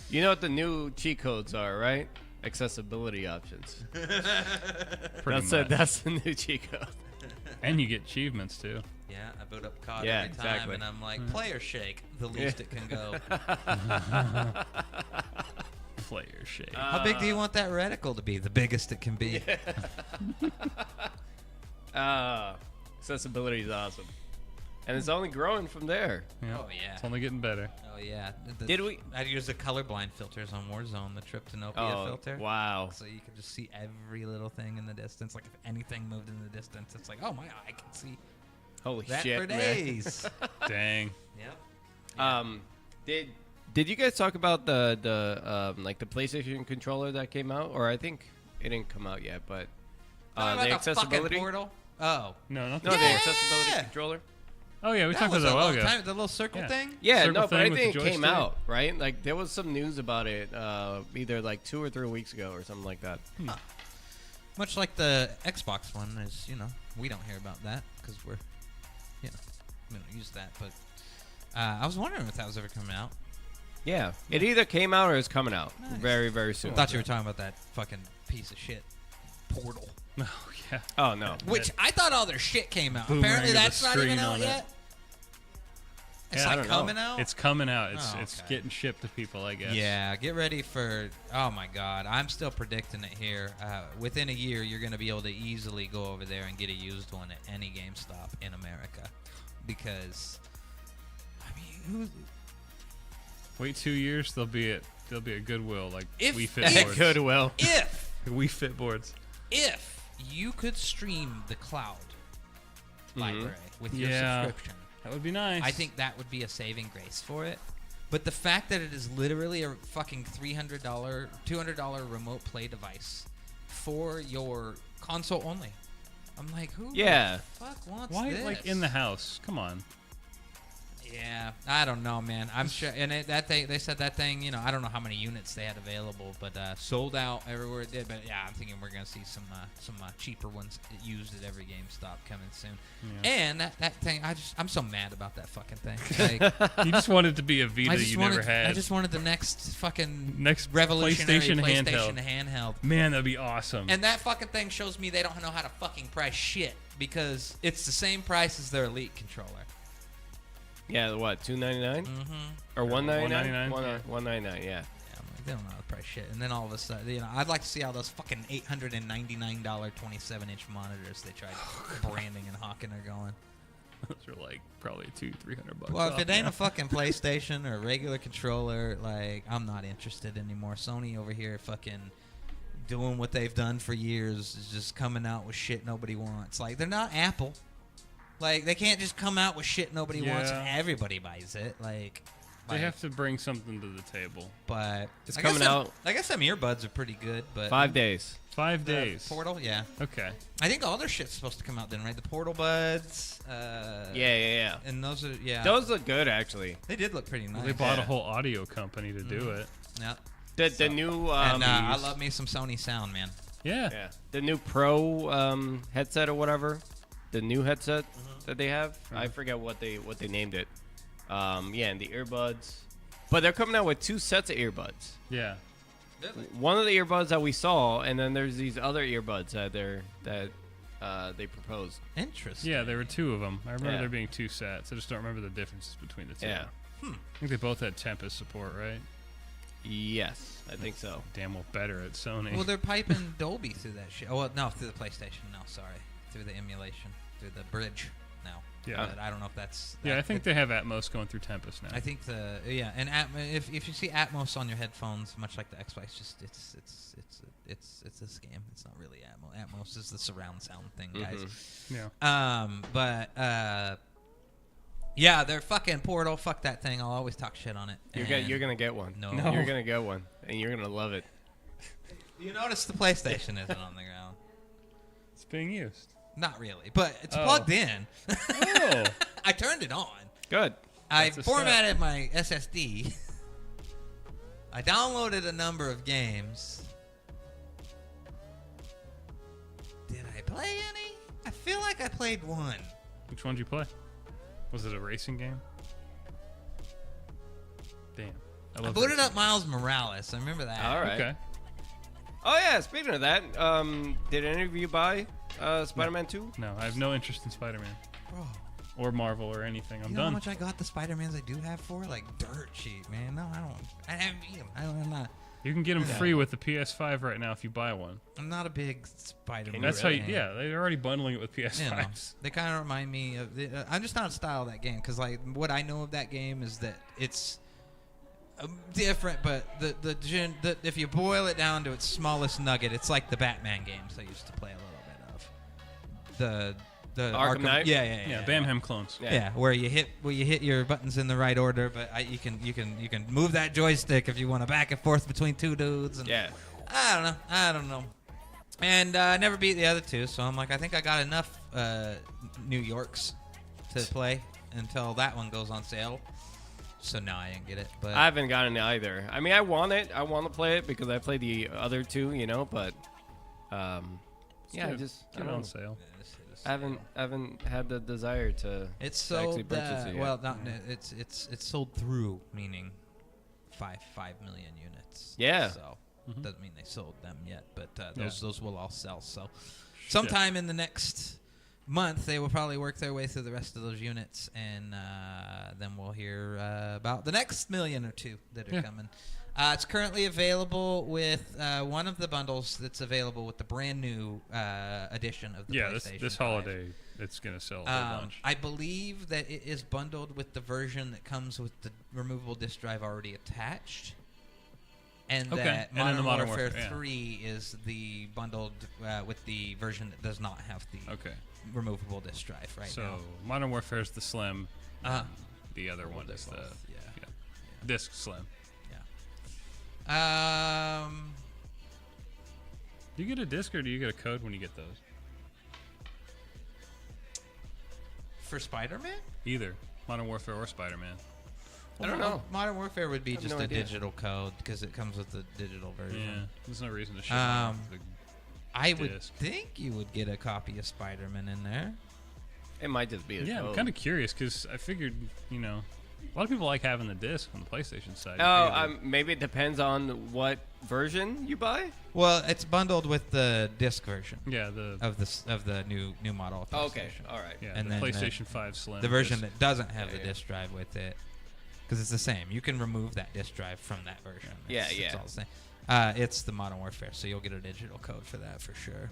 You know what the new cheat codes are, right? Accessibility options.
pretty
That's
much.
that's the new cheat code.
And you get achievements too.
Yeah, I boot up COD
Yeah,
every time,
exactly.
and I'm like, player shake, the least it can go.
Player shake.
How big do you want that reticle to be? The biggest it can be.
Accessibility is awesome. And it's only growing from there.
Yeah.
Oh, yeah.
It's only getting better.
Oh, yeah.
Did we-
I'd use the colorblind filters on Warzone, the Tryptanopia filter.
Wow.
So you could just see every little thing in the distance. Like, if anything moved in the distance, it's like, oh, my eye can see
Holy
that
shit,
for
man.
days.
Dang.
Yep.
Did you guys talk about the like the PlayStation controller that came out? Or I think it didn't come out yet, but
Talking
the
about fucking
accessibility.
portal? Oh.
No, not
No,
the
the
Yeah.
accessibility controller.
Oh yeah, we
That
talked
was
about that a while
long
ago.
time, the little circle
Yeah.
thing?
Yeah,
Circle
no, but I
thing with
think
the
it came
joystick?
out, right? Like there was some news about it either like 2 or 3 weeks ago or something like that.
Much like the Xbox one is, we don't hear about that because we don't use that. But I was wondering if that was ever coming out.
Yeah, it either came out or is coming out
Nice.
very, very soon.
I thought you were talking about that fucking piece of shit portal.
Oh yeah.
Oh no.
Which I thought all their shit came out.
Boomerang
Apparently
of the
that's not even
screen
out
on it.
yet. It's
Yeah,
like coming out?
It's coming out.
Oh,
It's
okay.
getting shipped to people, I guess.
Yeah, get ready for. Oh my God, I'm still predicting it here. Within a year, you're gonna be able to easily go over there and get a used one at any GameStop in America, because I mean,
Wait 2 years, they'll be at Goodwill, like
If-
Wii Fit
if-
boards.
Goodwill.
Wii Fit boards.
if you could stream the cloud library with your
Yeah.
subscription,
That would be nice.
I think that would be a saving grace for it. But the fact that it is literally a fucking $300, $200 remote play device for your console only, I'm like, who
Yeah.
the fuck wants
Why,
this?
like, in the house? Come on.
Yeah, I don't know, man. I'm sure, and that thing, they said that thing, you know, I don't know how many units they had available, but sold out everywhere it did. But yeah, I'm thinking we're gonna see some cheaper ones used at every GameStop coming soon.
Yeah.
And that thing, I'm so mad about that fucking thing. Like,
You just wanted to be a Vita you never had.
I just wanted the next fucking
Next
revolutionary
PlayStation
handheld.
Man, that'd be awesome.
And that fucking thing shows me they don't know how to fucking price shit, because it's the same price as their Elite controller.
Yeah, what, $299?
Mm-hmm.
Or $199?
$199,
$199, yeah.
Yeah, I'm like, they don't know how to price shit. And then all of a sudden, you know, I'd like to see how those fucking $899 27-inch monitors they tried branding and hawking are going.
Those are like probably $200-$300.
Well, if
off
it ain't
now.
a fucking PlayStation or a regular controller, like, I'm not interested anymore. Sony over here fucking doing what they've done for years is just coming out with shit nobody wants. Like, they're not Apple. Like, they can't just come out with shit nobody wants and
Yeah.
everybody buys it. Like,
They have to bring something to the table.
But
It's
I guess
coming out.
I guess some earbuds are pretty good, but
5 days.
5 days.
Portal, yeah.
Okay.
I think all their shit's supposed to come out then, right? The Portal buds.
Yeah.
And those are
Those look good, actually.
They did look pretty nice.
They bought a
Yeah.
whole audio company to do it.
Yeah.
The new
And I love me some Sony sound, man.
Yeah.
the new Pro headset or whatever, the new headset that they have. I forget what they named it. And the earbuds, but they're coming out with 2 sets of earbuds.
Yeah.
One of the earbuds that we saw, and then there's these other earbuds that they proposed.
Interesting.
Yeah, there were 2 of them. I remember
Yeah.
there being 2 sets. I just don't remember the differences between the 2.
Yeah.
I think they both had Tempest support, right?
Yes, I think so.
Damn well better at Sony.
Well, they're piping Dolby through that shit. Oh, well, no, through the PlayStation. No, sorry. Through the emulation. Through the bridge now.
Yeah.
But I don't know if that's...
Yeah,
that-
I think they have Atmos going through Tempest now.
I think and if you see Atmos on your headphones, much like the Xbox, just it's a scam. It's not really Atmos. Atmos is the surround sound thing, guys.
Yeah.
Yeah, they're fucking Portal. Fuck that thing. I'll always talk shit on it.
You're gonna get one.
No.
You're gonna get one, and you're gonna love it.
You notice the PlayStation isn't on the ground.
It's being used.
Not really, but it's
Oh.
plugged in.
Oh.
I turned it on.
Good.
I
That's a
formatted my SSD. I downloaded a number of games. Did I play any? I feel like I played one.
Which one did you play? Was it a racing game? Damn.
I
love
booted
racing
up Miles Morales. I remember that.
All right.
Okay.
Oh yeah. Speaking of that, did any of you buy Spider-Man 2?
No, I have no interest in Spider-Man
Bro,
or Marvel or anything. I'm
you know how
done.
much I got the Spider-Mans I do have for? Like dirt cheap, man. No, I don't. I haven't beat them. I'm not.
You can get them free with the PS5 right now if you buy one.
I'm not a big Spider-Man.
That's how you.
fan.
Yeah, they're already bundling it with
You know,
PS5s.
they kind of remind me of. I'm just not a style of that game, because like what I know of that game is that it's different, but if you boil it down to its smallest nugget, it's like the Batman games I used to play a little bit of. The
Arkham Knight?
Yeah, Bamham clones.
Yeah, where you hit your buttons in the right order, but you can move that joystick if you want to back and forth between 2 dudes. And
Yeah.
I don't know. And I never beat the other 2, so I'm like, I think I got enough New Yorks to play until that one goes on sale. So no, I didn't get it. But
I haven't gotten it either. I mean, I want it. I want to play it because I played the other 2, but I just I
Get it
don't
on
know.
sale.
I haven't had the desire to
it's
actually
sold.
purchase it yet.
Well, not it's sold through, meaning 5 million units.
Yeah.
So
Mm-hmm.
doesn't mean they sold them yet, but those will all sell. So sometime in the next month, they will probably work their way through the rest of those units, and then we'll hear about the next million or two that are coming. It's currently available with one of the bundles that's available with the brand new edition of the PlayStation.
This
5.
holiday it's gonna sell a whole bunch.
I believe that it is bundled with the version that comes with the removable disc drive already attached. And that
And then the
Modern
Modern
Warfare
Warfare,
3 is the bundled with the version that does not have the removable disc drive now.
So Modern Warfare is the Slim. The other one is the disc Slim.
Yeah.
Do you get a disc or do you get a code when you get those?
For Spider-Man?
Either Modern Warfare or Spider-Man.
I don't know.
Modern Warfare would be
I have
just
no
a
idea.
digital code because it comes with the digital version.
Yeah, there's no reason to ship off the
I would
disc.
think you would get a copy of Spider-Man in there.
It might just be a
Yeah, I'm
code.
kind of curious because I figured, a lot of people like having the disc on the PlayStation side.
Oh, maybe it depends on what version you buy.
Well, it's bundled with the disc version.
Yeah,
of the new model. Of PlayStation.
Okay, all right.
Yeah,
and
the
then
PlayStation 5 Slim.
the version
disc.
that doesn't have
Yeah,
the
yeah.
disc drive with it, because it's the same. You can remove that disc drive from that version.
Yeah,
It's
yeah.
all the same. It's the Modern Warfare, so you'll get a digital code for that for sure.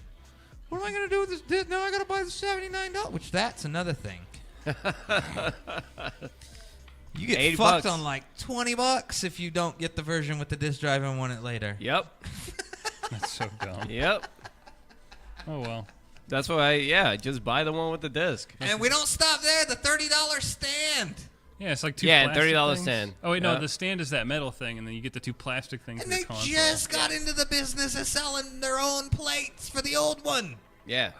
What am I gonna do with this disc? Now I gotta buy the $79, which that's another thing. You get
$80
fucked on like $20 if you don't get the version with the disc drive and want it later.
Yep.
That's so dumb.
Yep.
Oh well.
That's why, just buy the one with the disc.
And we don't stop there. The $30 stand.
Yeah, it's like two.
Yeah,
plastic
$30
things.
stand.
Oh wait, no,
Yeah.
the stand is that metal thing, and then you get the two plastic things.
And
for
they
the console.
just got into the business of selling their own plates for the old one.
Yeah.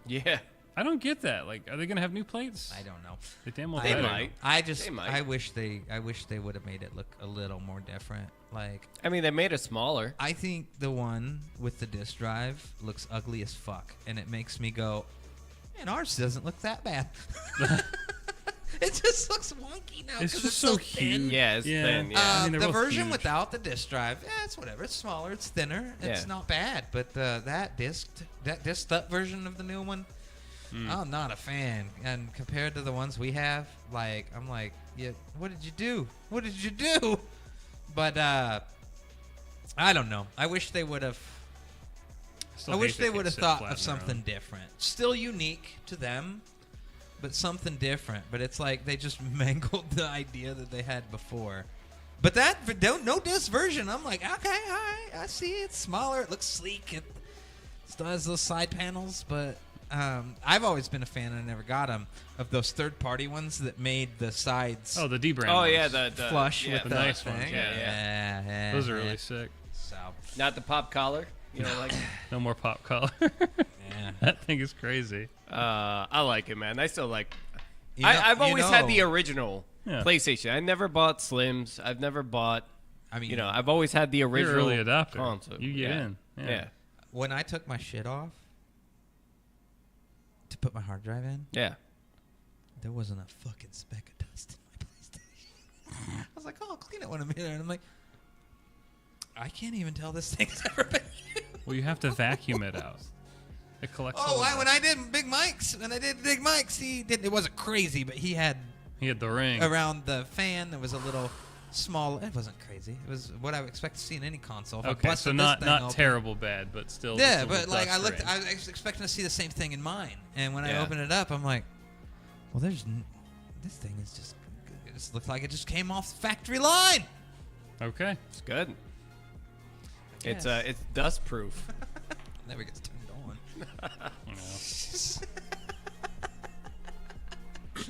Yeah.
I don't get that. Like, are they gonna have new plates?
I don't know.
They damn well
They
better.
might. They might.
I wish they would have made it look a little more different. Like,
I mean, they made it smaller.
I think the one with the disc drive looks ugly as fuck, and it makes me go, man, ours doesn't look that bad. It just looks wonky now.
It's
'cause
just so
thin.
huge.
Yeah, it's thin. Yeah.
I mean, they're
the
both
version
huge.
without the disc drive, it's whatever. It's smaller. It's thinner. It's
Yeah.
not bad. But that disc up version of the new one, I'm not a fan. And compared to the ones we have, like, I'm like, yeah, what did you do? What did you do? But I don't know. I wish they would have.
Still
I
hate
wish
that
they
it
would have
sit
thought
flat
of
in their own.
something different. Still unique to them, but something different. But it's like they just mangled the idea that they had before. But that no disc version, I'm like, okay, all right, I see it's smaller. It looks sleek. It still has those side panels, but I've always been a fan, and I never got them, of those third-party ones that made the sides
Oh, the D brand.
Oh,
ones.
yeah, the
flush
yeah,
with
the
the
nice
thing.
ones,
yeah.
Yeah,
Those are really sick.
So,
Not the pop collar. You know, like.
No more pop collar.
yeah.
That thing is crazy.
I like it, man. I still like.
You know-
I've
you
always had
know-
the original
Yeah.
PlayStation. I never bought Slims. I've never bought.
I mean,
I've always had the
You're
original
early adopter.
console.
You get
yeah.
in.
Yeah.
when I took my shit off to put my hard drive in,
Yeah.
there wasn't a fucking speck of dust in my PlayStation. I was like, oh, I'll clean it when I'm in there. And I'm like, I can't even tell this thing's ever been used.
Well, you have to vacuum it out. It collects. all
Oh,
of
when
that.
I did Big Mike's, he did. It wasn't crazy, but he had
He had the ring.
around the fan there was a little small. It wasn't crazy. It was what I would expect to see in any console. If I
Okay,
busted
so
this
not
thing
not
open-
terrible bad, but still.
Yeah,
just a
but
little
like I
dust
looked,
ring.
I was expecting to see the same thing in mine, and when I
Yeah.
opened it up, I'm like, well, this thing is just. It just looked like it just came off the factory line.
Okay.
It's good.
guess.
It's dust proof.
Never gets turned on.
You know.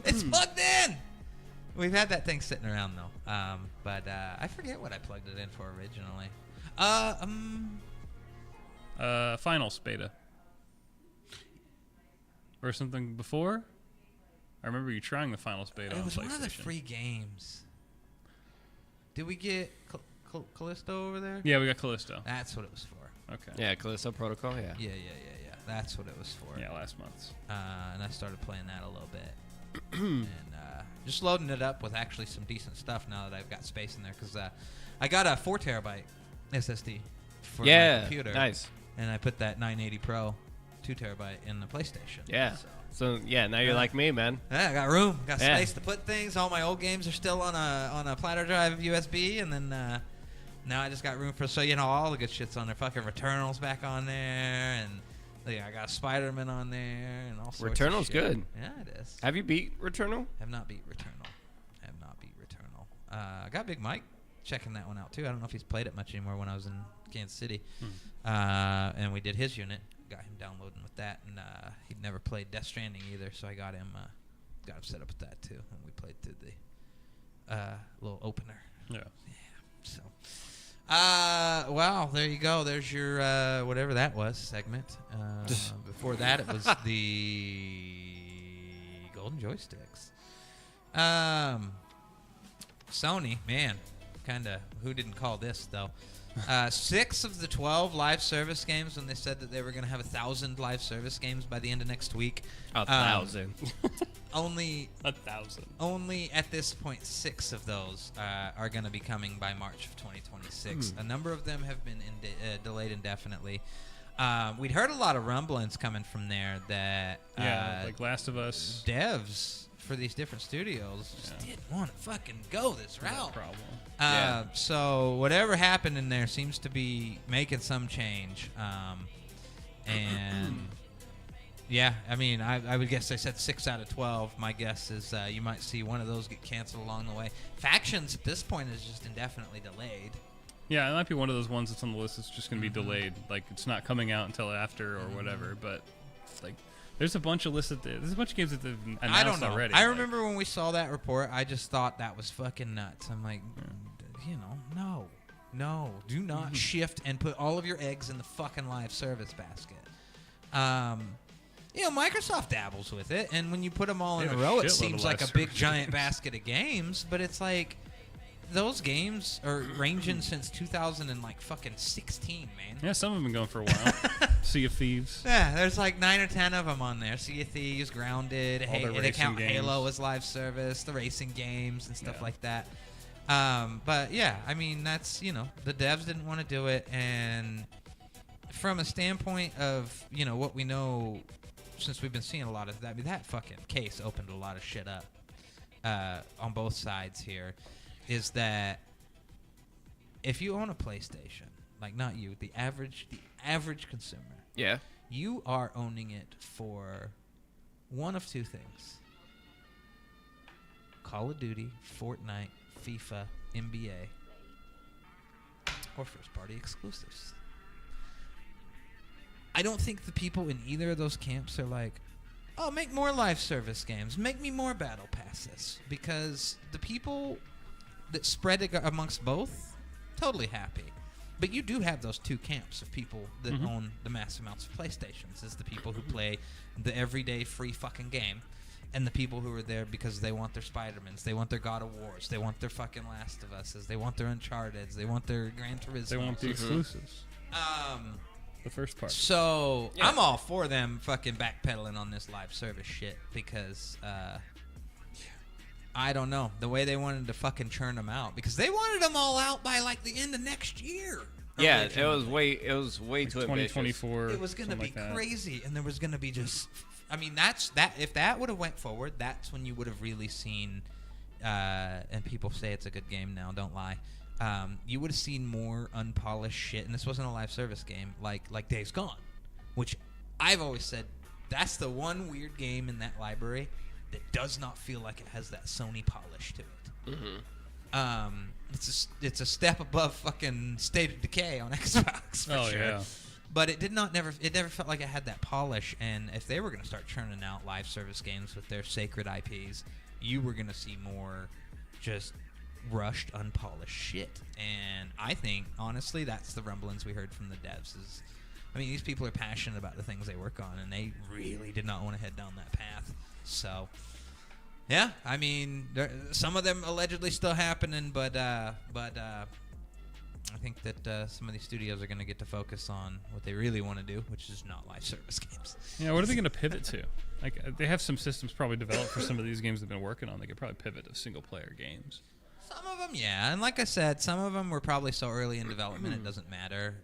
It's plugged in. We've had that thing sitting around though, but I forget what I plugged it in for originally.
Finals beta. Or something before? I remember you trying the finals beta
It
on
was
PlayStation.
one of the free games. Did we get Callisto over there?
Yeah, we got Callisto.
That's what it was for.
Okay.
Yeah, Callisto Protocol. Yeah.
Yeah. That's what it was for.
Yeah, last month.
And I started playing that a little bit. And just loading it up with actually some decent stuff now that I've got space in there. Because I got a 4 terabyte SSD for my computer.
Nice.
And I put that 980 Pro 2 terabyte in the PlayStation.
Yeah.
So
So yeah, now you're like me, man.
Yeah, I got room, got
Yeah.
space to put things. All my old games are still on a platter drive USB, and then now I just got room for all the good shit's on there. Fucking Returnal's back on there, and I got Spider-Man on there, and all sorts.
Returnal's
of shit.
good.
Yeah, it is.
Have you beat Returnal?
Have not beat Returnal. I got Big Mike checking that one out too. I don't know if he's played it much anymore. When I was in Kansas City, and we did his unit. Got him downloading with that, and he'd never played Death Stranding either, so I got him set up with that too, and we played through the little opener.
Yeah.
So, wow, there you go. There's your whatever that was segment. Before that, it was the golden joysticks. Sony, man, kind of. Who didn't call this though? 6 of the 12 live service games, when they said that they were going to have 1,000 live service games by the end of next week.
1,000.
Only
1,000.
Only at this point, 6 of those are going to be coming by March of 2026. A number of them have been delayed indefinitely. We'd heard a lot of rumblings coming from there that
like Last of Us
devs for these different studios just didn't want to fucking go this route.
Problem.
So whatever happened in there seems to be making some change. And yeah, I mean, I would guess they said 6 out of 12. My guess is you might see one of those get canceled along the way. Factions at this point is just indefinitely delayed.
Yeah, it might be one of those ones that's on the list that's just going to be delayed. Like, it's not coming out until after or whatever. But, like, there's a bunch of lists there's a bunch of games that they've announced
I don't know.
already.
I remember when we saw that report, I just thought that was fucking nuts. I'm like, no, do not shift and put all of your eggs in the fucking live service basket. Microsoft dabbles with it, and when you put them all
They
in a
have a
row, it
shitload
seems
of
like
live
a big
service
giant
games.
basket of games. But it's like those games are ranging since 2016, man.
Yeah, some have been going for a while. Sea of Thieves.
Yeah, there's like 9 or 10 of them on there. Sea of Thieves, Grounded,
All the
they
racing
count
games.
Halo as live service, the racing games and stuff
Yeah.
like that. But yeah, I mean, that's, the devs didn't want to do it. And from a standpoint of, what we know, since we've been seeing a lot of that, I mean, that fucking case opened a lot of shit up on both sides here, is that if you own a PlayStation, like not you, the average consumer,
Yeah.
you are owning it for one of two things: Call of Duty, Fortnite, FIFA, NBA, or first-party exclusives. I don't think the people in either of those camps are like, oh, make more live service games, make me more battle passes, because the people that spread it amongst both, totally happy. But you do have those two camps of people that own the mass amounts of PlayStations. Is the people who play the everyday free fucking game, and the people who are there because they want their Spider-Mans, they want their God of Wars, they want their fucking Last of Us's, they want their Uncharted's, they want their Gran Turismo.
They want the exclusives. The first part.
So I'm all for them fucking backpedaling on this live service shit because I don't know the way they wanted to fucking churn them out, because they wanted them all out by like the end of next year.
Yeah,
originally.
it was way too ambitious.
2024.
It was going to be
something like that.
crazy, and there was going to be just. I mean, if that would have went forward, that's when you would have really seen. And people say it's a good game now. Don't lie. You would have seen more unpolished shit, and this wasn't a live service game like Days Gone, which I've always said that's the one weird game in that library that does not feel like it has that Sony polish to it. It's a step above fucking State of Decay on Xbox for sure.
Yeah.
But it never felt like it had that polish. And if they were going to start churning out live service games with their sacred IPs, you were going to see more just rushed, unpolished shit. And I think, honestly, that's the rumblings we heard from the devs. These people are passionate about the things they work on, and they really did not want to head down that path. So, yeah, I mean, some of them allegedly still happening, but I think that some of these studios are going to get to focus on what they really want to do, which is not live service games.
Yeah, what are they going to pivot to? Like, they have some systems probably developed for some of these games they've been working on. They could probably pivot to single-player games.
Some of them, yeah. And like I said, some of them were probably so early in development it doesn't matter.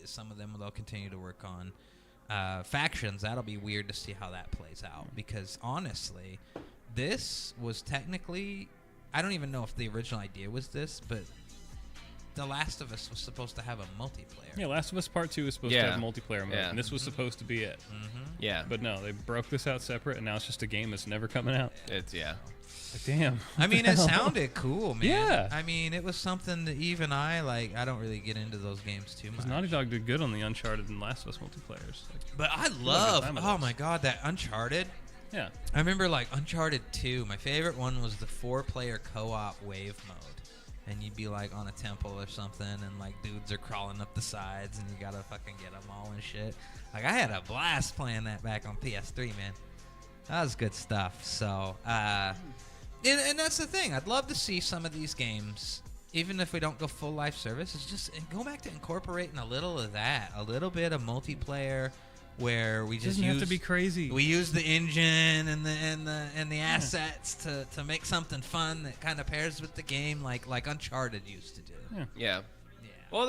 Some of them they'll continue to work on. factions, that'll be weird to see how that plays out. Because honestly, this was technically, I don't even know if the original idea was this, but The Last of Us was supposed to have a multiplayer.
Yeah, Last of Us Part 2 was supposed to have multiplayer mode, and this was supposed to be it.
Yeah.
But no, they broke this out separate, and now it's just a game that's never coming out.
It's
Like, damn.
I mean, it sounded cool, man.
Yeah.
I mean, it was something that even I don't really get into those games too much.
Because Naughty Dog did good on the Uncharted and Last of Us multiplayers. Like,
But I
time
love,
with
oh
those.
my god, that Uncharted.
yeah.
I remember like Uncharted 2. My favorite one was the 4-player co-op wave mode. And you'd be like on a temple or something, and like dudes are crawling up the sides, and you gotta fucking get them all and shit. Like I had a blast playing that back on PS3, man. That was good stuff. So, and that's the thing. I'd love to see some of these games, even if we don't go full live service, is just go back to incorporating a little of that, a little bit of multiplayer, where we
It
just
doesn't
use
have to be crazy.
we use the engine and the assets to make something fun that kind of pairs with the game, like Uncharted used to do.
Yeah.
Yeah.
Yeah.
Well,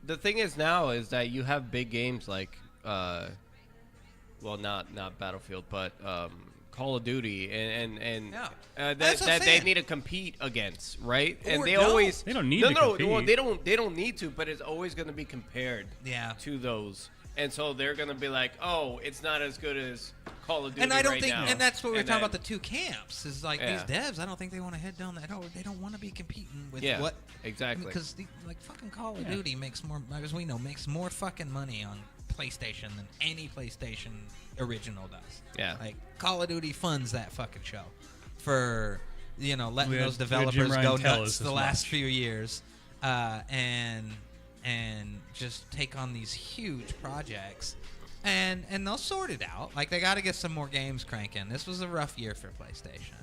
the thing is now is that you have big games like, well, not Battlefield, but Call of Duty and
Yeah.
that
That's what I'm
they
saying.
need to compete against, right? And
Or
they
don't.
always
They don't need
no,
to
no,
compete.
well, they don't need to, but it's always going to be compared
Yeah.
to those. And so they're going to be like, "Oh, it's not as good as Call of Duty
And I don't
right
think,
now."
and that's what we were
And
talking
then-
about the two camps. Is like
Yeah.
these devs. I don't think they want to head down that. They don't want to be competing with
Yeah,
what
exactly.
Because like fucking Call of
Yeah.
Duty makes more, as we know, makes more fucking money on PlayStation than any PlayStation original does.
Yeah.
Like Call of Duty funds that fucking show for letting
We had-
those
we had Jim
developers
Ryan
go
tell
nuts
us
the
as
last
much.
few years, and just take on these huge projects. And they'll sort it out. Like, they got to get some more games cranking. This was a rough year for PlayStation.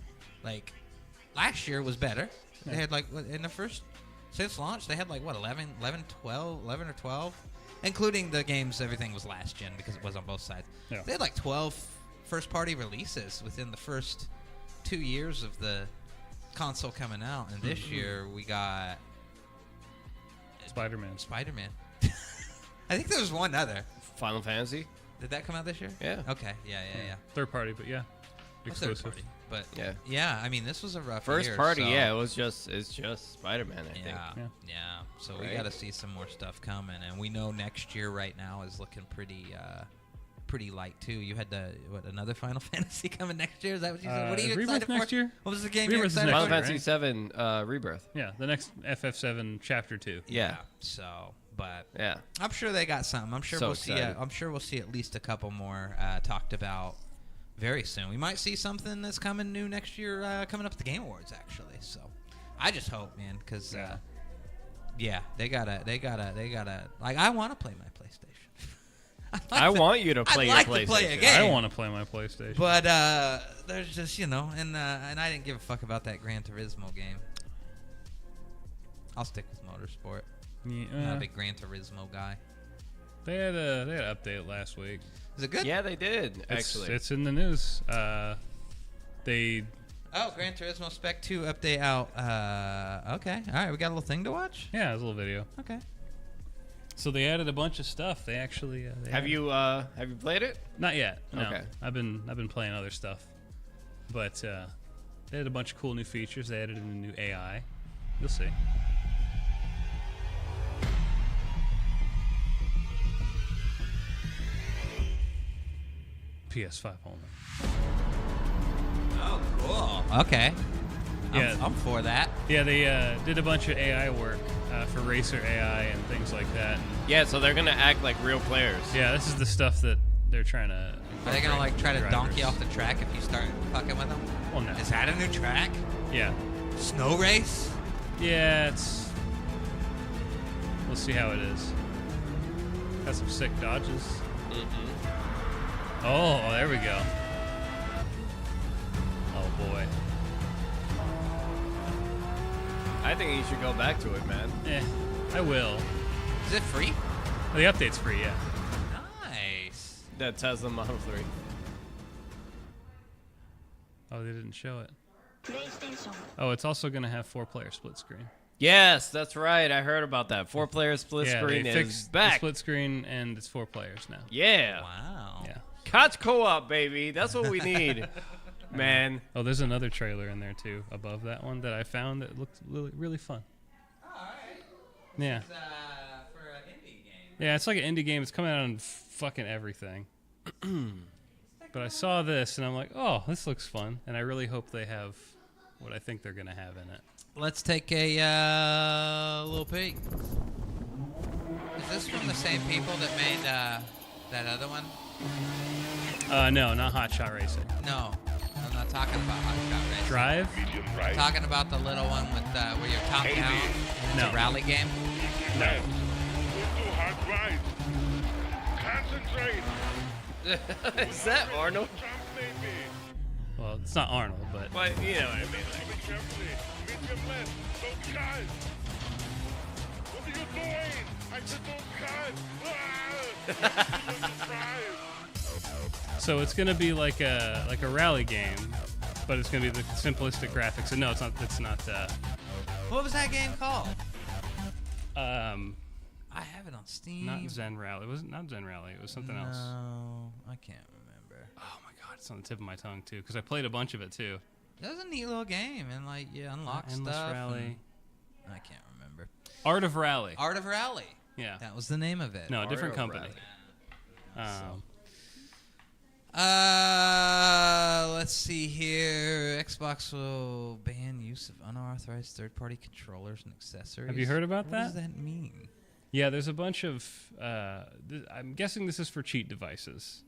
Like, last year was better. They had, like, in the first, since launch, they had, like, what, 11 or 12? Including the games, everything was last gen because it was on both sides.
Yeah.
They had, like, 12 first-party releases within the first 2 years of the console coming out. And this year, we got
Spider-Man.
Spider-Man. I think there was one other.
Final Fantasy.
Did that come out this year?
Yeah.
Okay. Yeah.
Third party, but yeah.
What's third
Exclusive.
party? But
Yeah.
yeah. I mean, this was a rough
First
year,
party,
so-
yeah. It's just Spider-Man, I think.
Yeah.
Yeah.
Yeah. So we
Right.
got to see some more stuff coming, and we know next year right now is looking pretty light too. You had another Final Fantasy coming next year? Is that what you said? What are you
Rebirth
excited
next
for?
year?
What was the game
Rebirth
you're
is
excited
next
Final
for?
year,
Fantasy
right?
VII Rebirth.
Yeah, the next FF7 Chapter 2.
Yeah.
So, but
Yeah.
I'm sure they got something. I'm sure
So
we'll see.
excited.
I'm sure we'll see at least a couple more talked about very soon. We might see something that's coming new next year, coming up at the Game Awards, actually. So, I just hope, man, because
Yeah.
they gotta. Like, I want to play my PlayStation.
I want you to play
like
your
to
PlayStation.
play a game.
I want to play my PlayStation.
But there's just and I didn't give a fuck about that Gran Turismo game. I'll stick with Motorsport.
Yeah,
I'm not a big Gran Turismo guy.
they had an update last week.
Is it good?
Yeah, they did, actually.
It's in the news. They
Oh, Gran Turismo Spec 2 update out. Okay. All right, we got a little thing to watch?
yeah, it was a little video.
Okay.
So they added a bunch of stuff. They actually
Have you played it?
Not yet. No.
Okay.
I've been playing other stuff, but they had a bunch of cool new features. They added in a new AI. You'll see. PS5 only.
Oh, cool. Okay.
Yeah.
I'm for that.
Yeah, they did a bunch of AI work for racer AI and things like that.
Yeah, so they're gonna act like real players.
Yeah, this is the stuff that they're trying to.
Are they gonna like try to donk you
drivers.
off the track if you start fucking with them?
Well, no.
Is that a new track?
Yeah.
Snow race?
Yeah, it's. We'll see how it is. Got some sick dodges. Oh, there we go. Oh boy.
I think you should go back to it, man.
I will.
Is it free?
Oh, the update's free, yeah.
Nice.
That Tesla Model 3.
Oh, they didn't show it. Oh, it's also gonna have 4-player split screen.
Yes, that's right. I heard about that. 4-player split
Yeah,
screen
they
is
fixed the
back.
split screen, and it's 4 players now.
Yeah.
Wow.
Yeah.
Couch co-op, baby. That's what we need. Man.
Oh, there's another trailer in there too, above that one that I found that looked really, really fun.
All right.
Yeah.
It's, for an indie game.
Yeah, it's like an indie game. It's coming out on fucking everything. But I saw this and I'm like, oh, this looks fun, and I really hope they have what I think they're gonna have in it.
Let's take a little peek. Is this from the same people that made that other one?
No, not Hot Shot Racing.
No, I'm not talking about Hot Shot Racing.
Drive?
I'm talking about the little one with where you're top down. It's
No.
a rally game.
No.
Is that Arnold?
Well, it's not Arnold, but
But you know what I mean.
so it's gonna be like a rally game, but it's gonna be the simplistic graphics. And no, it's not. It's not.
What was that game called?
Um,
I have it on Steam.
not Zen Rally. It wasn't not Zen Rally. It was something else.
No, I can't remember.
Oh my god, it's on the tip of my tongue too, because I played a bunch of it too.
That was a neat little game, and like you unlock
Endless
stuff.
Rally.
and I can't remember.
Art of Rally.
Art of Rally.
Yeah.
That was the name of it.
No, a
Art
different
of
company.
Rally.
Let's see here. Xbox will ban use of unauthorized third-party controllers and accessories.
Have you heard about
What
that?
does that mean?
Yeah, there's a bunch of. I'm guessing this is for cheat devices,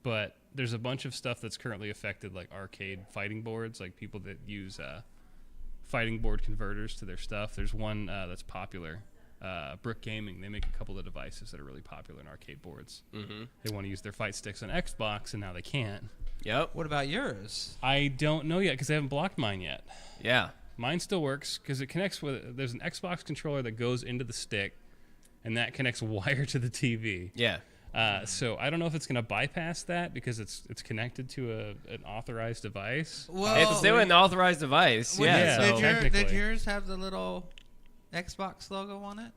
but there's a bunch of stuff that's currently affected, like arcade fighting boards, like people that use fighting board converters to their stuff. There's one that's popular. Brook Gaming, they make a couple of devices that are really popular in arcade boards.
Mm-hmm.
They want to use their fight sticks on Xbox, and now they can't.
Yep.
What about yours?
I don't know yet because they haven't blocked mine yet.
Yeah.
Mine still works because it connects with. There's an Xbox controller that goes into the stick, and that connects wire to the TV.
Yeah.
So I don't know if it's going to bypass that because it's connected to an authorized device.
Well,
It's still an authorized device.
Well,
Yeah.
yeah,
So
did
technically.
yours have the little Xbox logo on it?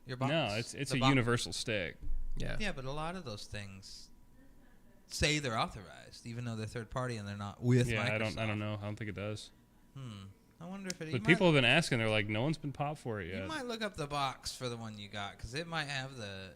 Your box?
No, it's
The
a
box?
universal stick.
yeah.
Yeah, but a lot of those things say they're authorized, even though they're third party and they're not with
Yeah,
Microsoft.
I don't know. I don't think it does.
I wonder if it.
But people have been asking. They're like, no one's been popped for it
You
yet.
might look up the box for the one you got because it might have the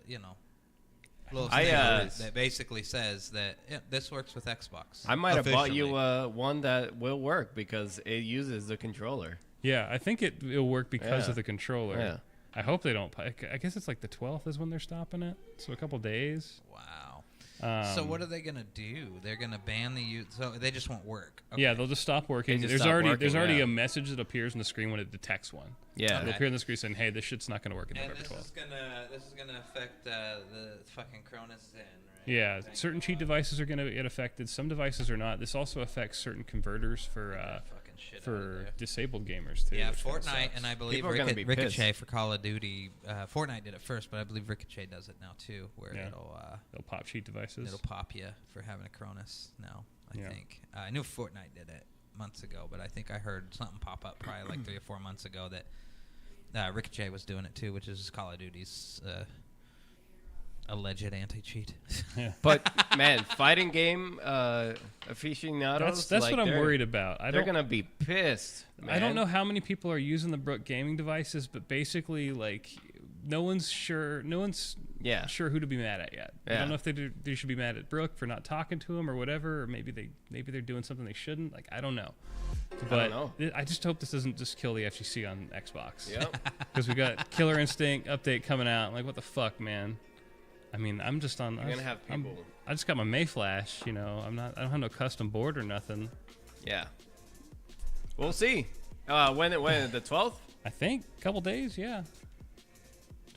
little
I,
sticker that basically says that this works with Xbox.
I might have bought you
officially.
one that will work because it uses the controller.
Yeah, I think it'll work because
Yeah.
of the controller.
Yeah.
I hope they don't. I guess it's like the 12th is when they're stopping it. So a couple days.
Wow. So
Um,
what are they gonna do? They're gonna ban the use. So they just won't work. Okay.
Yeah, they'll just stop working.
just
There's
stop
already
working,
there's
yeah.
a message that appears on the screen when it detects one.
Yeah.
It'll appear on the screen saying, "Hey, this shit's not going to work on
And
November 12th."
this is gonna affect the fucking Cronus Zen, right?
Yeah, certain cheat devices are going to get affected. Some devices are not. This also affects certain converters for
Fucking shit out of
for
there.
disabled gamers too.
Yeah,
which kinda
Fortnite
sucks.
and I believe
People are gonna be
Ricochet
pissed.
for Call of Duty. Fortnite did it first, but I believe Ricochet does it now too, where
Yeah. they'll pop cheat devices.
it'll pop you for having a Cronus now. I
Yeah.
think I knew Fortnite did it months ago, but I think I heard something pop up probably like 3 or 4 months ago that Ricochet was doing it too, which is Call of Duty's alleged anti-cheat.
Yeah.
But man, fighting game aficionados.
That's
like,
what I'm
they're-
worried about.
They're gonna be pissed. Man.
I don't know how many people are using the Brook gaming devices, but basically, like, no one's sure. No one's
Yeah.
sure who to be mad at yet. I
Yeah.
don't know if they should be mad at Brook for not talking to him or whatever, or maybe they're doing something they shouldn't. Like, I don't know. But
know.
I just hope this doesn't just kill the FGC on Xbox.
Yep.
Because we got Killer Instinct update coming out. Like, what the fuck, man? I mean, I'm just on.
You're gonna have people.
I just got my Mayflash. You know, I don't have no custom board or nothing.
Yeah. We'll see. When the 12th?
I think a couple days. Yeah.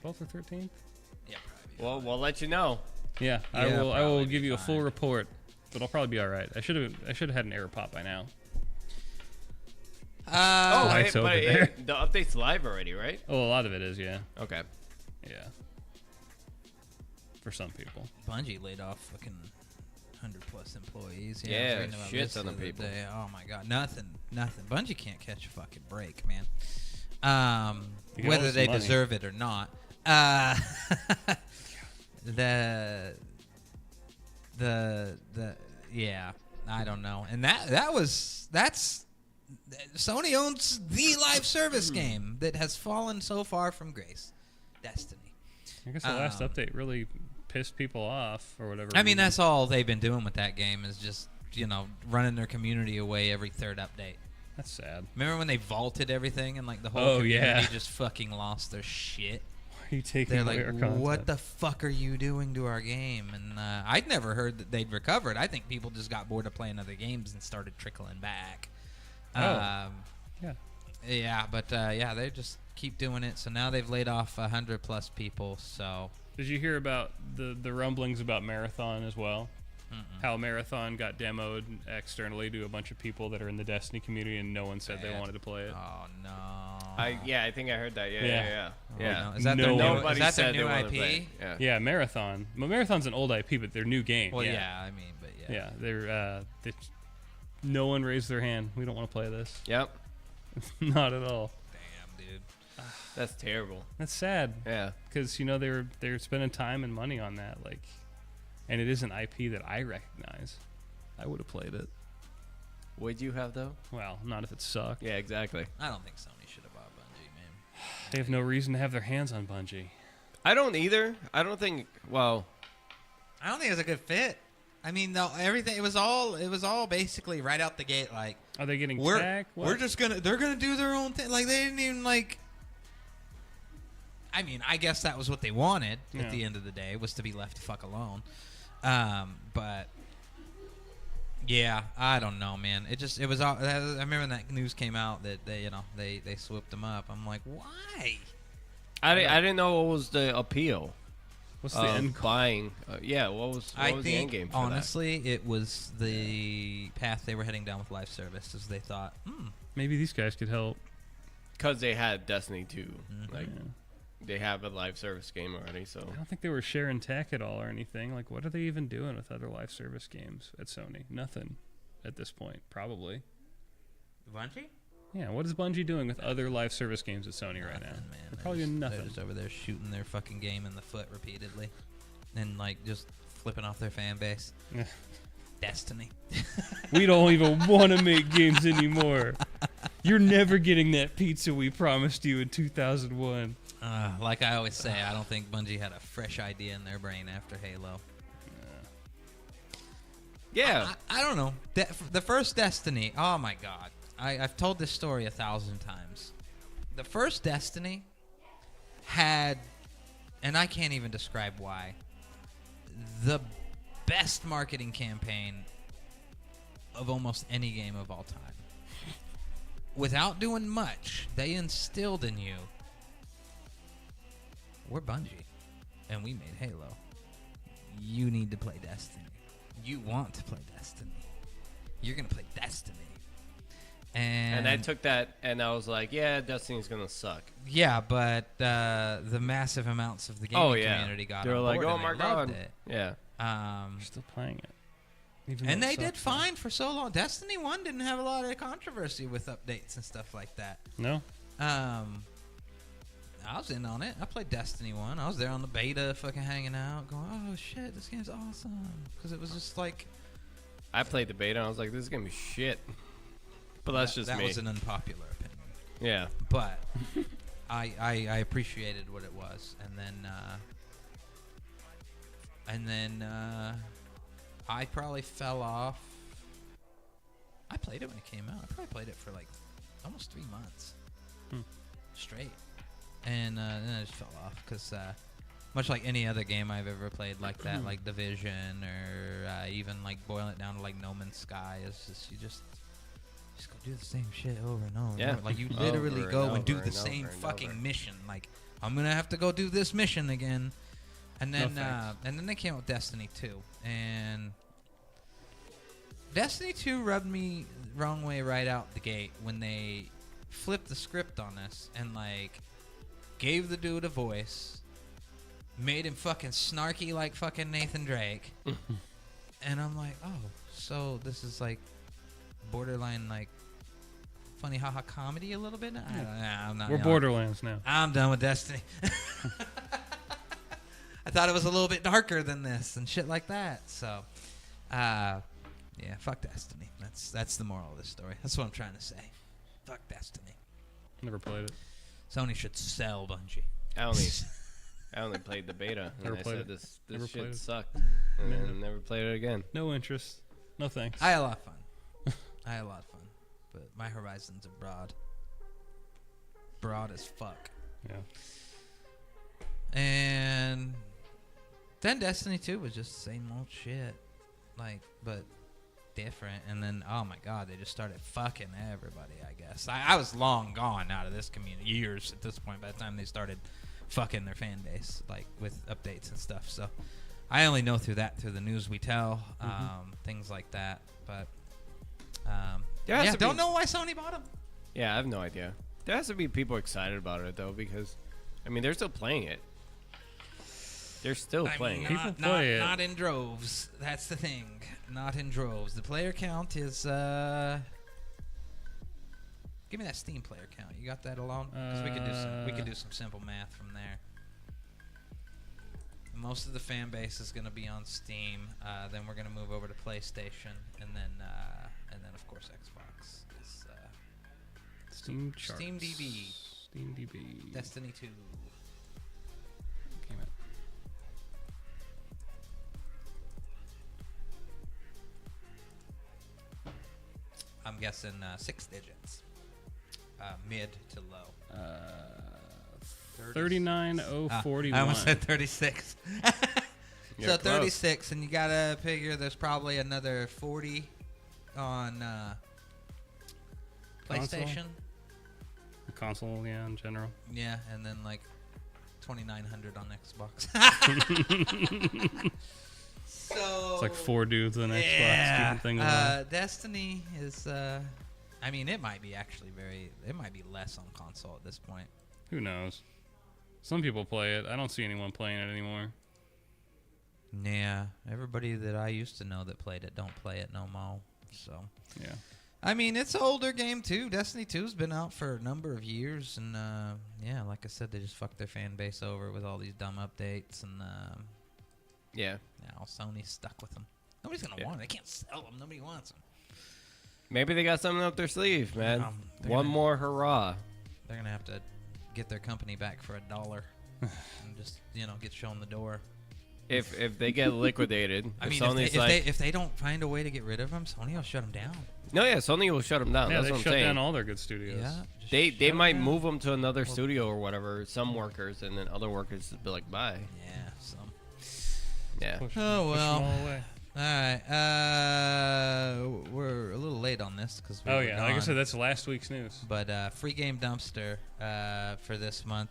12th or 13th.
Yeah, probably.
Well, we'll let you know.
Yeah, I
Yeah,
will. I
probably
will
be
give you a full
fine.
report, but I'll probably be all right. I should have had an error pop by now. Lights over there.
The update's live already, right?
Oh, a lot of it is, yeah,
Okay.
yeah. For some people,
Bungie laid off fucking 100+ employees.
Yeah,
I was reading about
shit
this
ton
the
of
other
people.
day. Oh my god, nothing. Bungie can't catch a fucking break, man.
You can
whether
owe
they
some money.
deserve it or not. The yeah, I don't know. And that's Sony owns the live service game that has fallen so far from grace. Destiny.
I guess the last update really pissed people off or whatever.
I mean, that's all they've been doing with that game is just, running their community away every third update.
That's sad.
Remember when they vaulted everything and like the whole
Oh,
community
yeah.
just fucking lost their shit?
Why are you taking
They're
away
like,
our content?
what the fuck are you doing to our game? And I'd never heard that they'd recovered. I think people just got bored of playing other games and started trickling back.
Yeah.
Yeah, but they just keep doing it. So now they've laid off 100+ people. So
Did you hear about the rumblings about Marathon as well?
Mm-mm.
How Marathon got demoed externally to a bunch of people that are in the Destiny community, and no one said they
Bad.
wanted to play it.
Oh no.
I think I heard that.
Yeah.
Yeah.
no. Is that
No
their
one-
new,
Nobody
is that
said
their
they
new
wanted to
IP?
play it. Yeah.
Yeah, Marathon. Well, Marathon's an old IP, but they're new game.
Well, yeah. I mean, but yeah.
Yeah, they're no one raised their hand. We don't want to play this.
Yep.
Not at all.
Damn, dude.
That's terrible.
That's sad.
Yeah.
Because they're spending time and money on that, like, and it is an IP that I recognize. I would have played it.
Would you have though?
Well, not if it sucked.
Yeah, exactly.
I don't think Sony should have bought Bungie, man.
They have no reason to have their hands on Bungie.
I don't either. I don't think. Well,
I don't think it's a good fit. I mean, no, everything. It was all basically right out the gate. Like
Are they getting
we're
tech? What?
we're just gonna they're gonna do their own thing. Like they didn't even like. I mean, I guess that was what they wanted
Yeah.
at the end of the day, was to be left the fuck alone. But yeah, I don't know, man. It was all. I remember when that news came out that they swooped them up. I'm like, why?
I didn't know what was the appeal
What's the
of
end goal?
buying. Yeah, what was the end
think
game for
honestly, it was the path they were heading down with live service, as they thought.
Maybe these guys could help.
that? Because they had Destiny 2. Like,
Yeah.
they have a live service game already, so.
I don't think they were sharing tech at all or anything. Like, what are they even doing with other live service games at Sony? Nothing at this point, probably.
Bungie?
Yeah, what is Bungie doing with other live service games at Sony right now?
Man,
They're probably doing
They're
nothing.
just over there shooting their fucking game in the foot repeatedly, and like just flipping off their fan base.
Yeah.
Destiny.
We don't even want to make games anymore. You're never getting that pizza we promised you in 2001.
Like I always say, I don't think Bungie had a fresh idea in their brain after Halo.
Yeah.
I don't know. The first Destiny. Oh my god. I've told this story 1,000 times. The first Destiny had, and I can't even describe why, the best marketing campaign of almost any game of all time. Without doing much, they instilled in you, we're Bungie, and we made Halo. You need to play Destiny. You want to play Destiny. You're going to play Destiny.
And I took that and I was like, yeah, Destiny's gonna suck.
Yeah, but the massive amounts of the gaming community got
They were
on
like,
board
oh
and
my
they loved
god.
it.
Yeah.
You're still playing it. Even
And
though
they
it
did
sucks.
fine for so long. Destiny 1 didn't have a lot of controversy with updates and stuff like that.
No?
I was in on it. I played Destiny 1. I was there on the beta fucking hanging out going, oh shit, this game's awesome. Because it was just like...
I played the beta and I was like, this is gonna be shit. But that's just
that
me.
was an unpopular opinion.
Yeah.
But I appreciated what it was. And then I probably fell off. I played it when it came out. I probably played it for like almost 3 months straight. And then I just fell off because much like any other game I've ever played like that, like Division or even like boiling it down to like No Man's Sky, is just you just go do the same shit over and over.
Yeah.
And over. Like you literally
Over
go
and
and do
over
the
and
same
over and
fucking
over.
mission. Like I'm gonna have to go do this mission again. And then
thanks.
and then they came out with Destiny 2, and Destiny 2 rubbed me the wrong way right out the gate when they flipped the script on us and like gave the dude a voice, made him fucking snarky like fucking Nathan Drake, and I'm like, oh, so this is like borderline like funny haha comedy a little bit. I don't know. I'm not.
We're Borderlands now.
I'm done with Destiny. I thought it was a little bit darker than this and shit like that. So, yeah, fuck Destiny. That's the moral of this story. That's what I'm trying to say. Fuck Destiny.
Never played it.
Sony should sell Bungie.
I only played the beta,
Never
and I
played
said
it.
this
Never played
shit
it.
sucked, and then never played it again.
No interest. No thanks.
I had a lot of fun. But my horizons are broad. Broad as fuck.
Yeah.
And then Destiny 2 was just the same old shit. But different. And then, oh my god, they just started fucking everybody, I guess. I was long gone out of this community. Years at this point by the time they started fucking their fan base, with updates and stuff. So I only know through the news we tell, things like that. But, don't know why Sony bought them.
Yeah, I have no idea. There has to be people excited about it, though, because, I mean, they're still playing it. They're still playing it.
People play it.
Not in droves. That's the thing. Not in droves. The player count is, give me that Steam player count. You got that alone? Because we could do some simple math from there. Most of the fan base is going to be on Steam. Then we're going to move over to PlayStation, and then of course Xbox.
Steam charts.
SteamDB.
SteamDB.
Destiny 2.
Came out.
I'm guessing 6 digits. Mid to low.
39,041.
I almost said 36.
You're
So
close.
36, and you gotta figure there's probably another 40 on PlayStation.
Console, yeah, in general.
Yeah, and then 2,900 on Xbox. So
It's like 4 dudes on Xbox
yeah,
keeping things alive.
Destiny is. I mean, it might be actually it might be less on console at this point.
Who knows? Some people play it. I don't see anyone playing it anymore.
Yeah, everybody that I used to know that played it don't play it no more. So.
Yeah.
I mean, it's an older game, too. Destiny 2's been out for a number of years, and, yeah, like I said, they just fucked their fan base over with all these dumb updates, and,
Yeah.
now Sony's stuck with them. Nobody's going to want them. They can't sell them. Nobody wants them.
Maybe they got something up their sleeve, man.
they're
One
gonna-
more hurrah.
They're going to have to get their company back for $1 and just, get shown the door.
If they get liquidated,
I mean,
Sony's
if they don't find a way to get rid of them, Sony will shut them down.
no, yeah, Sony will shut them down.
Yeah,
That's
they
what I'm
shut
saying.
down all their good studios.
Yeah. just
They
shut 'em
might
down.
move them to another studio or whatever. Some workers, and then other workers just be like, bye.
Yeah, so.
Yeah.
Push
Oh,
them
well.
all away.
All right. We're a little late on this because
Oh, yeah. Like I said, that's last week's news.
But free game dumpster for this month.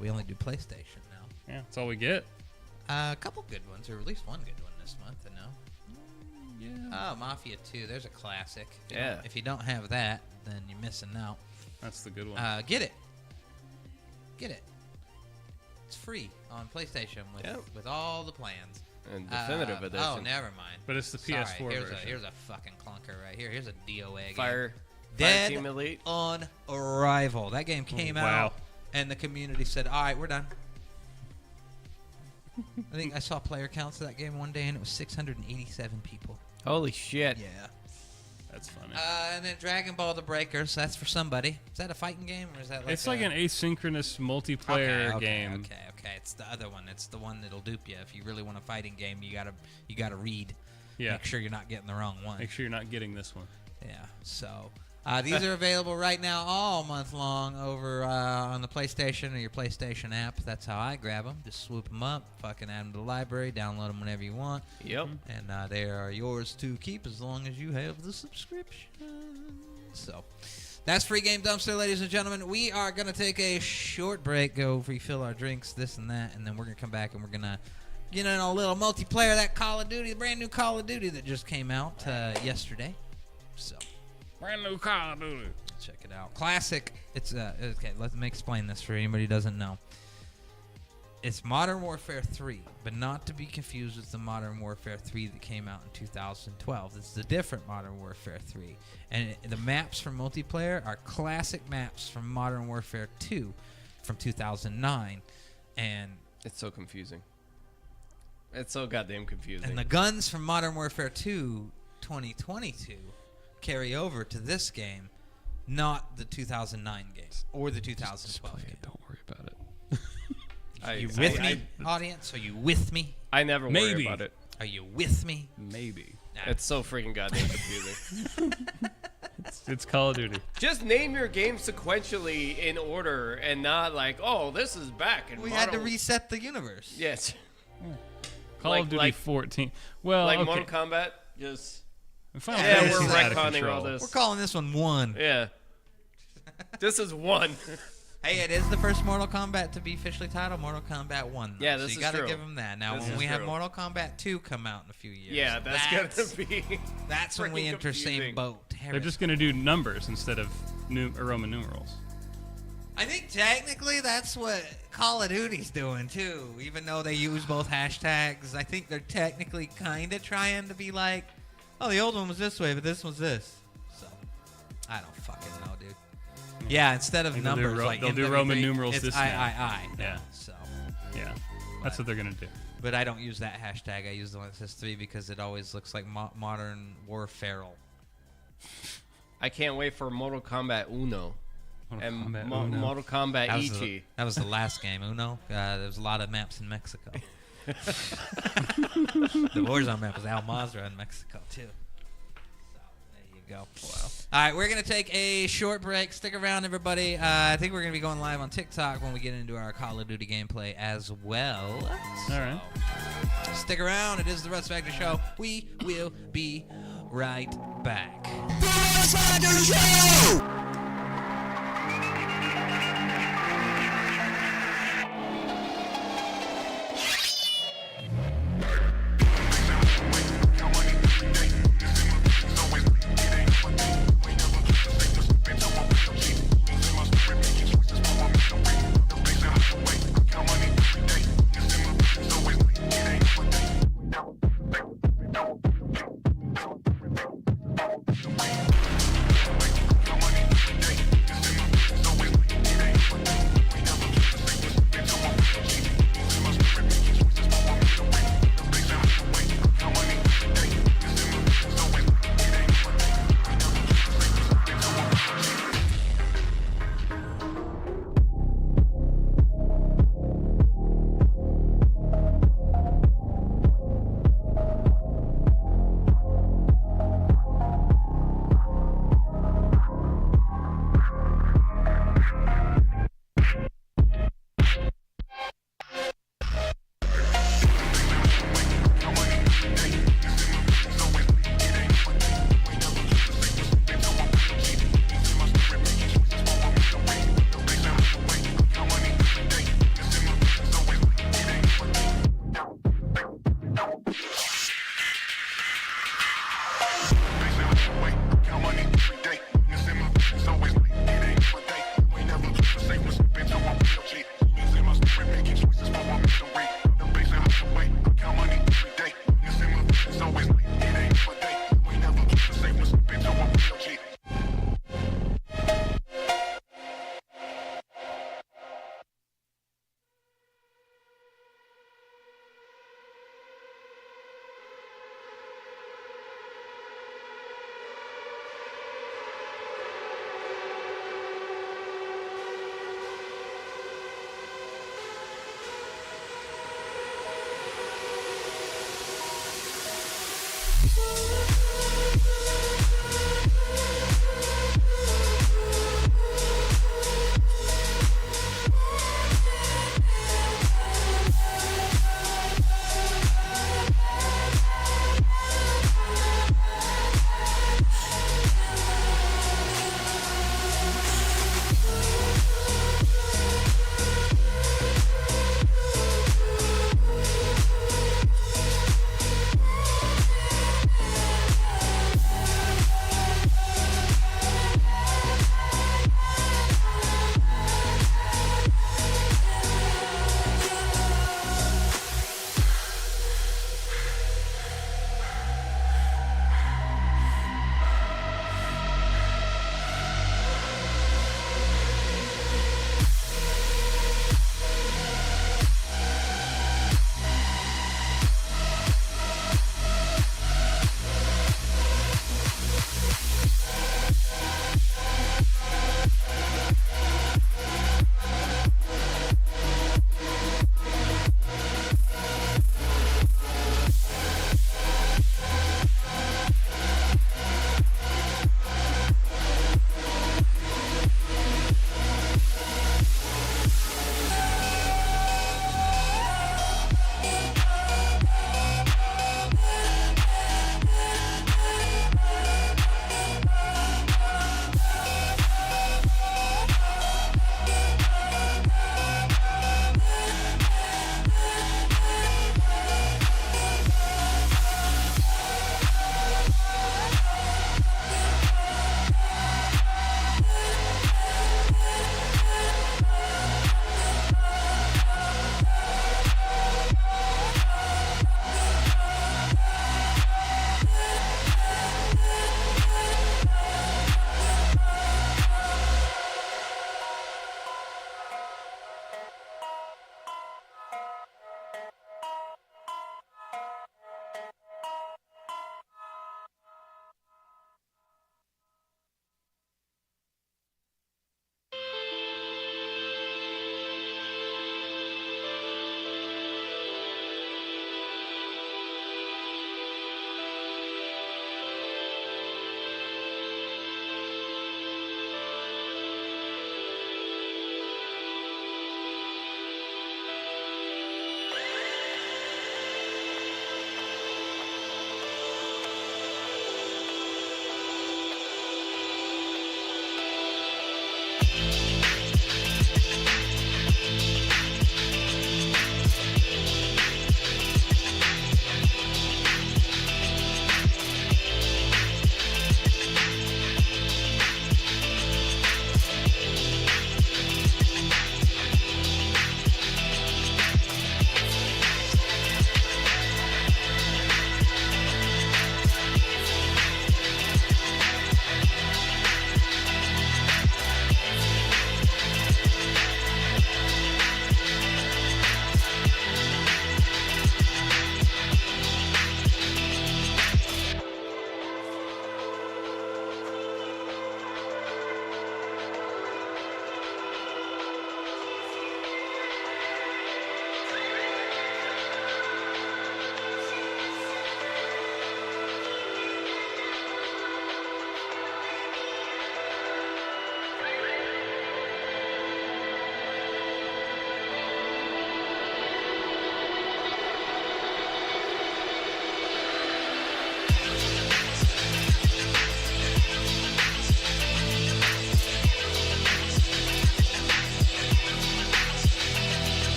We only do PlayStation now.
Yeah, that's all we get.
A couple good ones, or at least one good one this month. I know.
Yeah.
Oh, Mafia 2. There's a classic.
Yeah.
If you don't have that, then you're missing out.
That's the good one.
Get it. Get it. It's free on PlayStation with all the plans.
And definitive edition.
Oh, never mind.
But it's the
Sorry,
PS4 version.
Here's a fucking clunker right here. Here's a DOA game.
Fire
Dead
Team Elite.
on arrival. That game came
Wow.
out, and the community said, "All right, we're done." I think I saw player counts of that game one day, and it was 687 people.
Holy shit.
Yeah.
That's funny.
And then Dragon Ball: The Breakers. That's for somebody. Is that a fighting game, or is that like?
It's like an asynchronous multiplayer game.
Okay. It's the other one. It's the one that'll dupe you. If you really want a fighting game, you gotta read.
Yeah.
Make sure you're not getting the wrong one.
Make sure you're not getting this one.
Yeah. So these are available right now all month long over on the PlayStation or your PlayStation app. That's how I grab them. Just swoop them up, fucking add them to the library, download them whenever you want.
Yep.
And they are yours to keep as long as you have the subscription. So that's Free Game Dumpster, ladies and gentlemen. We are going to take a short break, go refill our drinks, this and that, and then we're going to come back and we're going to get in a little multiplayer, that Call of Duty, the brand new Call of Duty that just came out yesterday. So
Brand new Call of Duty.
check it out. Classic. It's okay, let me explain this for anybody who doesn't know. It's Modern Warfare 3, but not to be confused with the Modern Warfare 3 that came out in 2012. This is a different Modern Warfare 3. And the maps for multiplayer are classic maps from Modern Warfare 2 from 2009. And
It's so confusing. It's so goddamn confusing.
the guns from Modern Warfare 2 2022 carry over to this game, not the 2009 game or the 2012 game.
Don't worry about it.
Are you with me, audience? Are you with me?
I never worry
Maybe.
about it.
Are you with me?
Maybe.
It's so freaking goddamn confusing.
It's Call of Duty.
Just name your game sequentially in order and not like, oh, this is back. And
We had to reset the universe.
Yes.
Call of Duty 14. Well,
Like
okay.
Mortal Kombat, just
Final
yeah,
Fantasy's
we're
out of
retconning
control.
all this.
We're calling this one 1.
Yeah. This is 1.
Hey, it is the first Mortal Kombat to be officially titled Mortal Kombat 1. Though,
Yeah,
so
this
you
is
gotta
true.
give them that. Now,
This
when
is
we have
true.
Mortal Kombat 2 come out in a few years,
Yeah, that's gonna be.
that's when we
freaking
enter same
confusing.
boat.
They're just going to do numbers instead of Roman numerals.
I think technically that's what Call of Duty's doing too. Even though they use both hashtags, I think they're technically kind of trying to be like, oh, the old one was this way, but this was this. So, I don't fucking know, dude. Yeah, instead of
They'll do
numbers, like
they'll do
MW3,
Roman numerals
it's
this
I,
now.
now,
Yeah.
So,
Yeah, that's what they're going to do.
but I don't use that hashtag. I use the one that says 3 because it always looks like Modern Warfare.
I can't wait for Mortal Kombat Uno
Mortal
and
Kombat
Mo-
Uno.
Mortal Kombat
That was,
Ichi.
that was the last game, Uno. There was a lot of maps in Mexico. The Warzone map was Al Mazrah in Mexico, too. So, there you go. Wow. All right, we're going to take a short break. Stick around, everybody. I think we're going to be going live on TikTok when we get into our Call of Duty gameplay as well.
All right.
Stick around. It is the Russ Factor Show. We will be right back.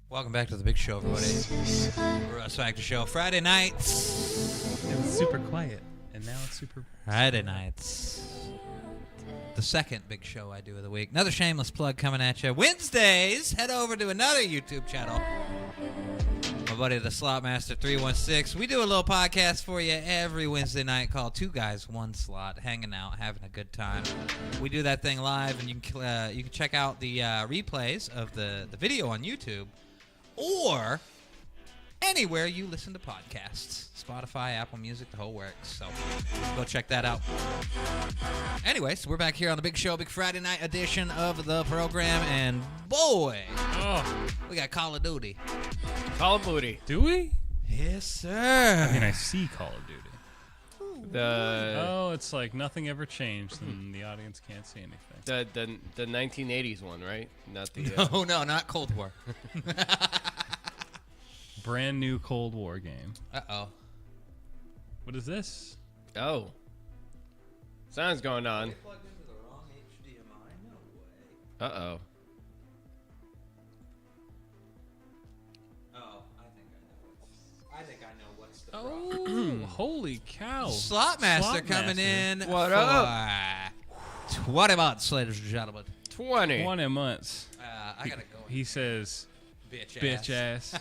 Welcome back to the big show, everybody. Russ Factor Show. Friday nights.
It was super quiet, and now it's super.
Friday nights. The second big show I do of the week. Another shameless plug coming at you. Wednesdays, head over to another YouTube channel. My buddy, the Slotmaster 316. We do a little podcast for you every Wednesday night called Two Guys, One Slot, hanging out, having a good time. We do that thing live, and you can check out the replays of the video on YouTube or anywhere you listen to podcasts. Spotify, Apple Music, the whole works. So go check that out. Anyways, we're back here on the big show, big Friday night edition of the program, and boy, we got Call of Duty.
Call of Duty.
Do we?
Yes, sir.
I mean, I see Call of Duty.
The
It's like nothing ever changed, and the audience can't see anything.
the 1980s one, right? Not the.
No, not Cold War.
Brand new Cold War game.
Uh-oh.
What is this?
Oh. Something's going on.
Plugged into the wrong HDMI? No way.
Uh-oh.
Oh, I think I know what's the
Oh, holy cow.
Slotmaster coming in.
What
for
up?
20 months, ladies and gentlemen.
20.
20 months.
I gotta go.
He says, bitch ass.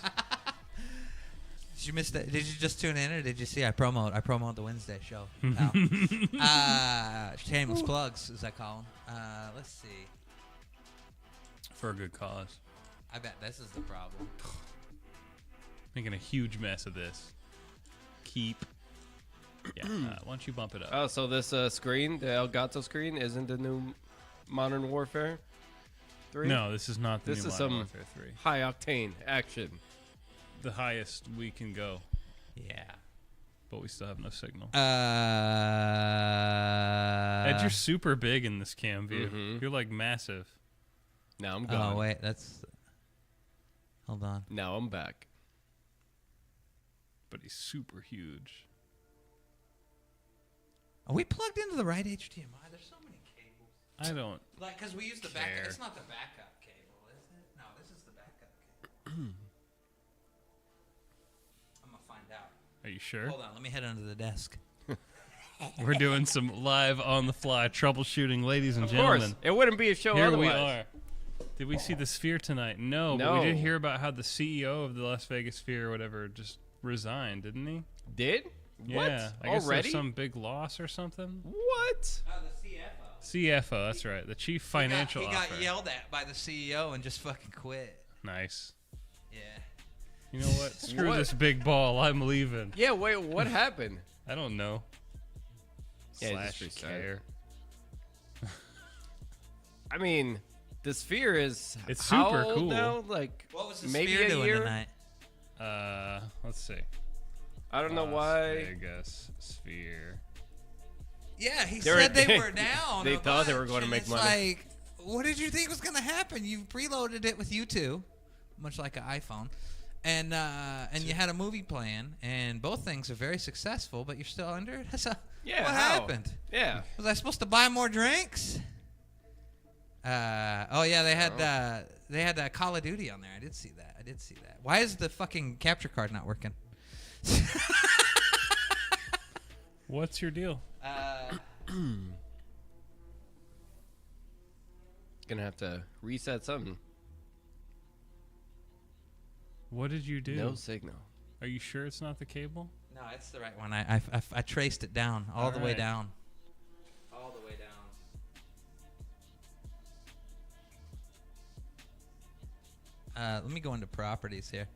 Did you miss that? Did you just tune in, or did you see I promote the Wednesday show? Shameless plugs, as I call them. Let's see.
For a good cause.
I bet this is the problem.
Making a huge mess of this. Keep. Yeah, why don't you bump it up?
Oh, so this screen, the Elgato screen, isn't the new Modern Warfare 3?
No, this is not the
This
new
is
Modern
some
Warfare 3.
high-octane action.
The highest we can go,
Yeah.
but we still have no signal.
Ed,
Ed, you're super big in this cam view.
Mhm.
You're like massive.
Now I'm gone.
Oh wait, that's. Hold on.
Now I'm back.
But he's super huge.
Are we plugged into the right HDMI? There's so many cables.
I don't.
Like, cause we use the
Care.
backup. It's not the backup cable, is it? No, this is the backup cable. I'm gonna find out.
Are you sure?
Hold on, let me head under the desk.
We're doing some live on the fly troubleshooting, ladies and
Of
gentlemen.
course. It wouldn't be a show
Here
otherwise.
we are. Did we see the Sphere tonight? No, but
No.
we did hear about how the CEO of the Las Vegas Sphere or whatever just resigned, didn't he?
Did?
Yeah.
What?
I guess
Already?
there's some big loss or something.
What?
Oh, the CFO.
CFO, that's right. The chief financial
He
officer.
got yelled at by the CEO and just fucking quit.
Nice.
Yeah.
You know what? Screw
What?
this big ball. I'm leaving.
Yeah, wait, what happened?
I don't know.
Yeah,
Slash
just restart.
care.
I mean, the Sphere is
It's
how
super
old
cool.
now? Like
What was the
maybe
Sphere
a
doing
year?
tonight?
Let's see.
I don't know
Las
why.
Vegas Sphere.
Yeah, he
They were-
said they were down.
they
a
thought they were
bunch,
going to
and
make
it's
money.
Like, what did you think was going to happen? You preloaded it with U2, much like an iPhone, and you had a movie playing, and both things are very successful, but you're still under it. So,
Yeah,
what
how?
happened?
Yeah.
Was I supposed to buy more drinks? Oh yeah, they had Call of Duty on there. I did see that. Why is the fucking capture card not working?
What's your deal?
Gonna have to reset something.
What did you do?
No signal.
Are you sure it's not the cable?
No, it's the right one. I traced it down all the way
Alright.
down. All the way down. Let me go into properties here.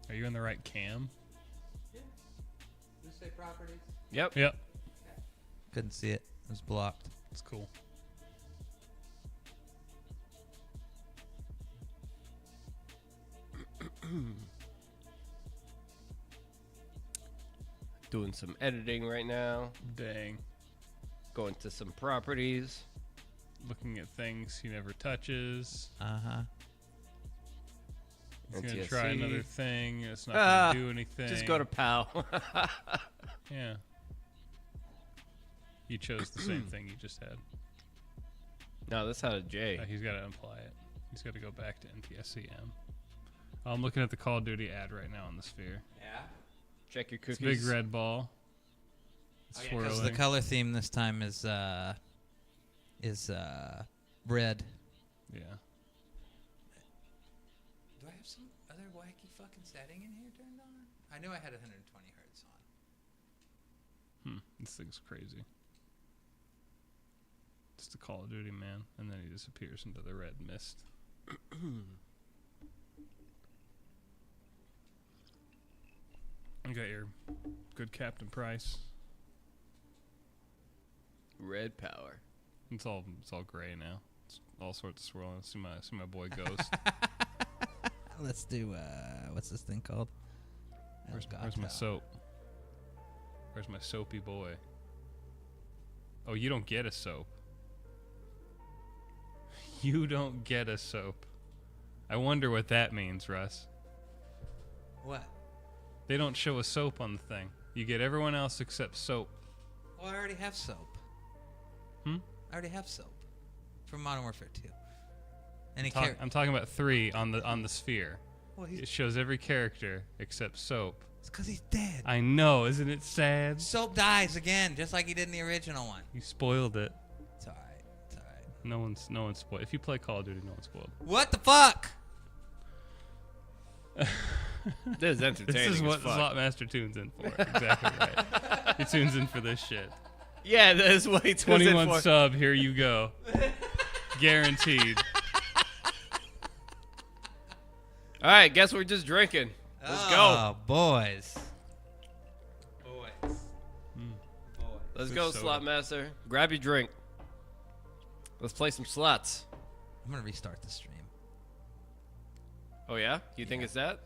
Are you in the right cam?
Did you say properties?
Yep.
Yep.
Couldn't see it. It was blocked.
It's cool.
Doing some editing right now.
Dang.
Going to some properties.
Looking at things he never touches.
Uh-huh.
He's going to try
NTSC.
another thing. It's not
Ah,
going to do anything.
Just go to PAL.
Yeah. You chose the same thing you just had.
No, that's out of J.
He's got to imply it. He's got to go back to NPSCM. I'm looking at the Call of Duty ad right now on the Sphere.
Yeah.
Check your
It's
cookies.
a big red ball. It's
Because
swirling.
the color theme this time is red.
Yeah.
Do I have some other wacky fucking setting in here turned on? I knew I had 120 hertz on.
This thing's crazy. It's the Call of Duty man, and then he disappears into the red mist. You got your good Captain Price.
Red power.
It's all gray now. It's all sorts of swirling. See my boy Ghost.
Let's do what's this thing called?
Where's my soap? Where's my soapy boy? Oh, you don't get a soap. You don't get a soap. I wonder what that means, Russ.
What?
They don't show a soap on the thing. You get everyone else except soap.
Well, I already have soap.
Hmm?
I already have soap from Modern Warfare 2. Any
I'm talking about 3 on the sphere.
Well,
It shows every character except soap.
it's because he's dead.
I know, isn't it sad?
Soap dies again, just like he did in the original one.
You spoiled it.
It's alright. It's alright.
No one's spoiled. If you play Call of Duty, no one's spoiled.
What the fuck?
This is entertaining.
This is what
as fuck.
Slotmaster tunes in for. Exactly right. He tunes in for this shit.
Yeah, that is what he tunes in
21
for.
sub, here you go. Guaranteed.
All right, guess we're just drinking. Let's go.
Oh, boys. Boys.
Let's
Good
go,
soda.
Slot Master. Grab your drink. Let's play some slots.
I'm going to restart the stream.
Oh, yeah? You think it's that?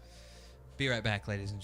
Be right back, ladies and gentlemen.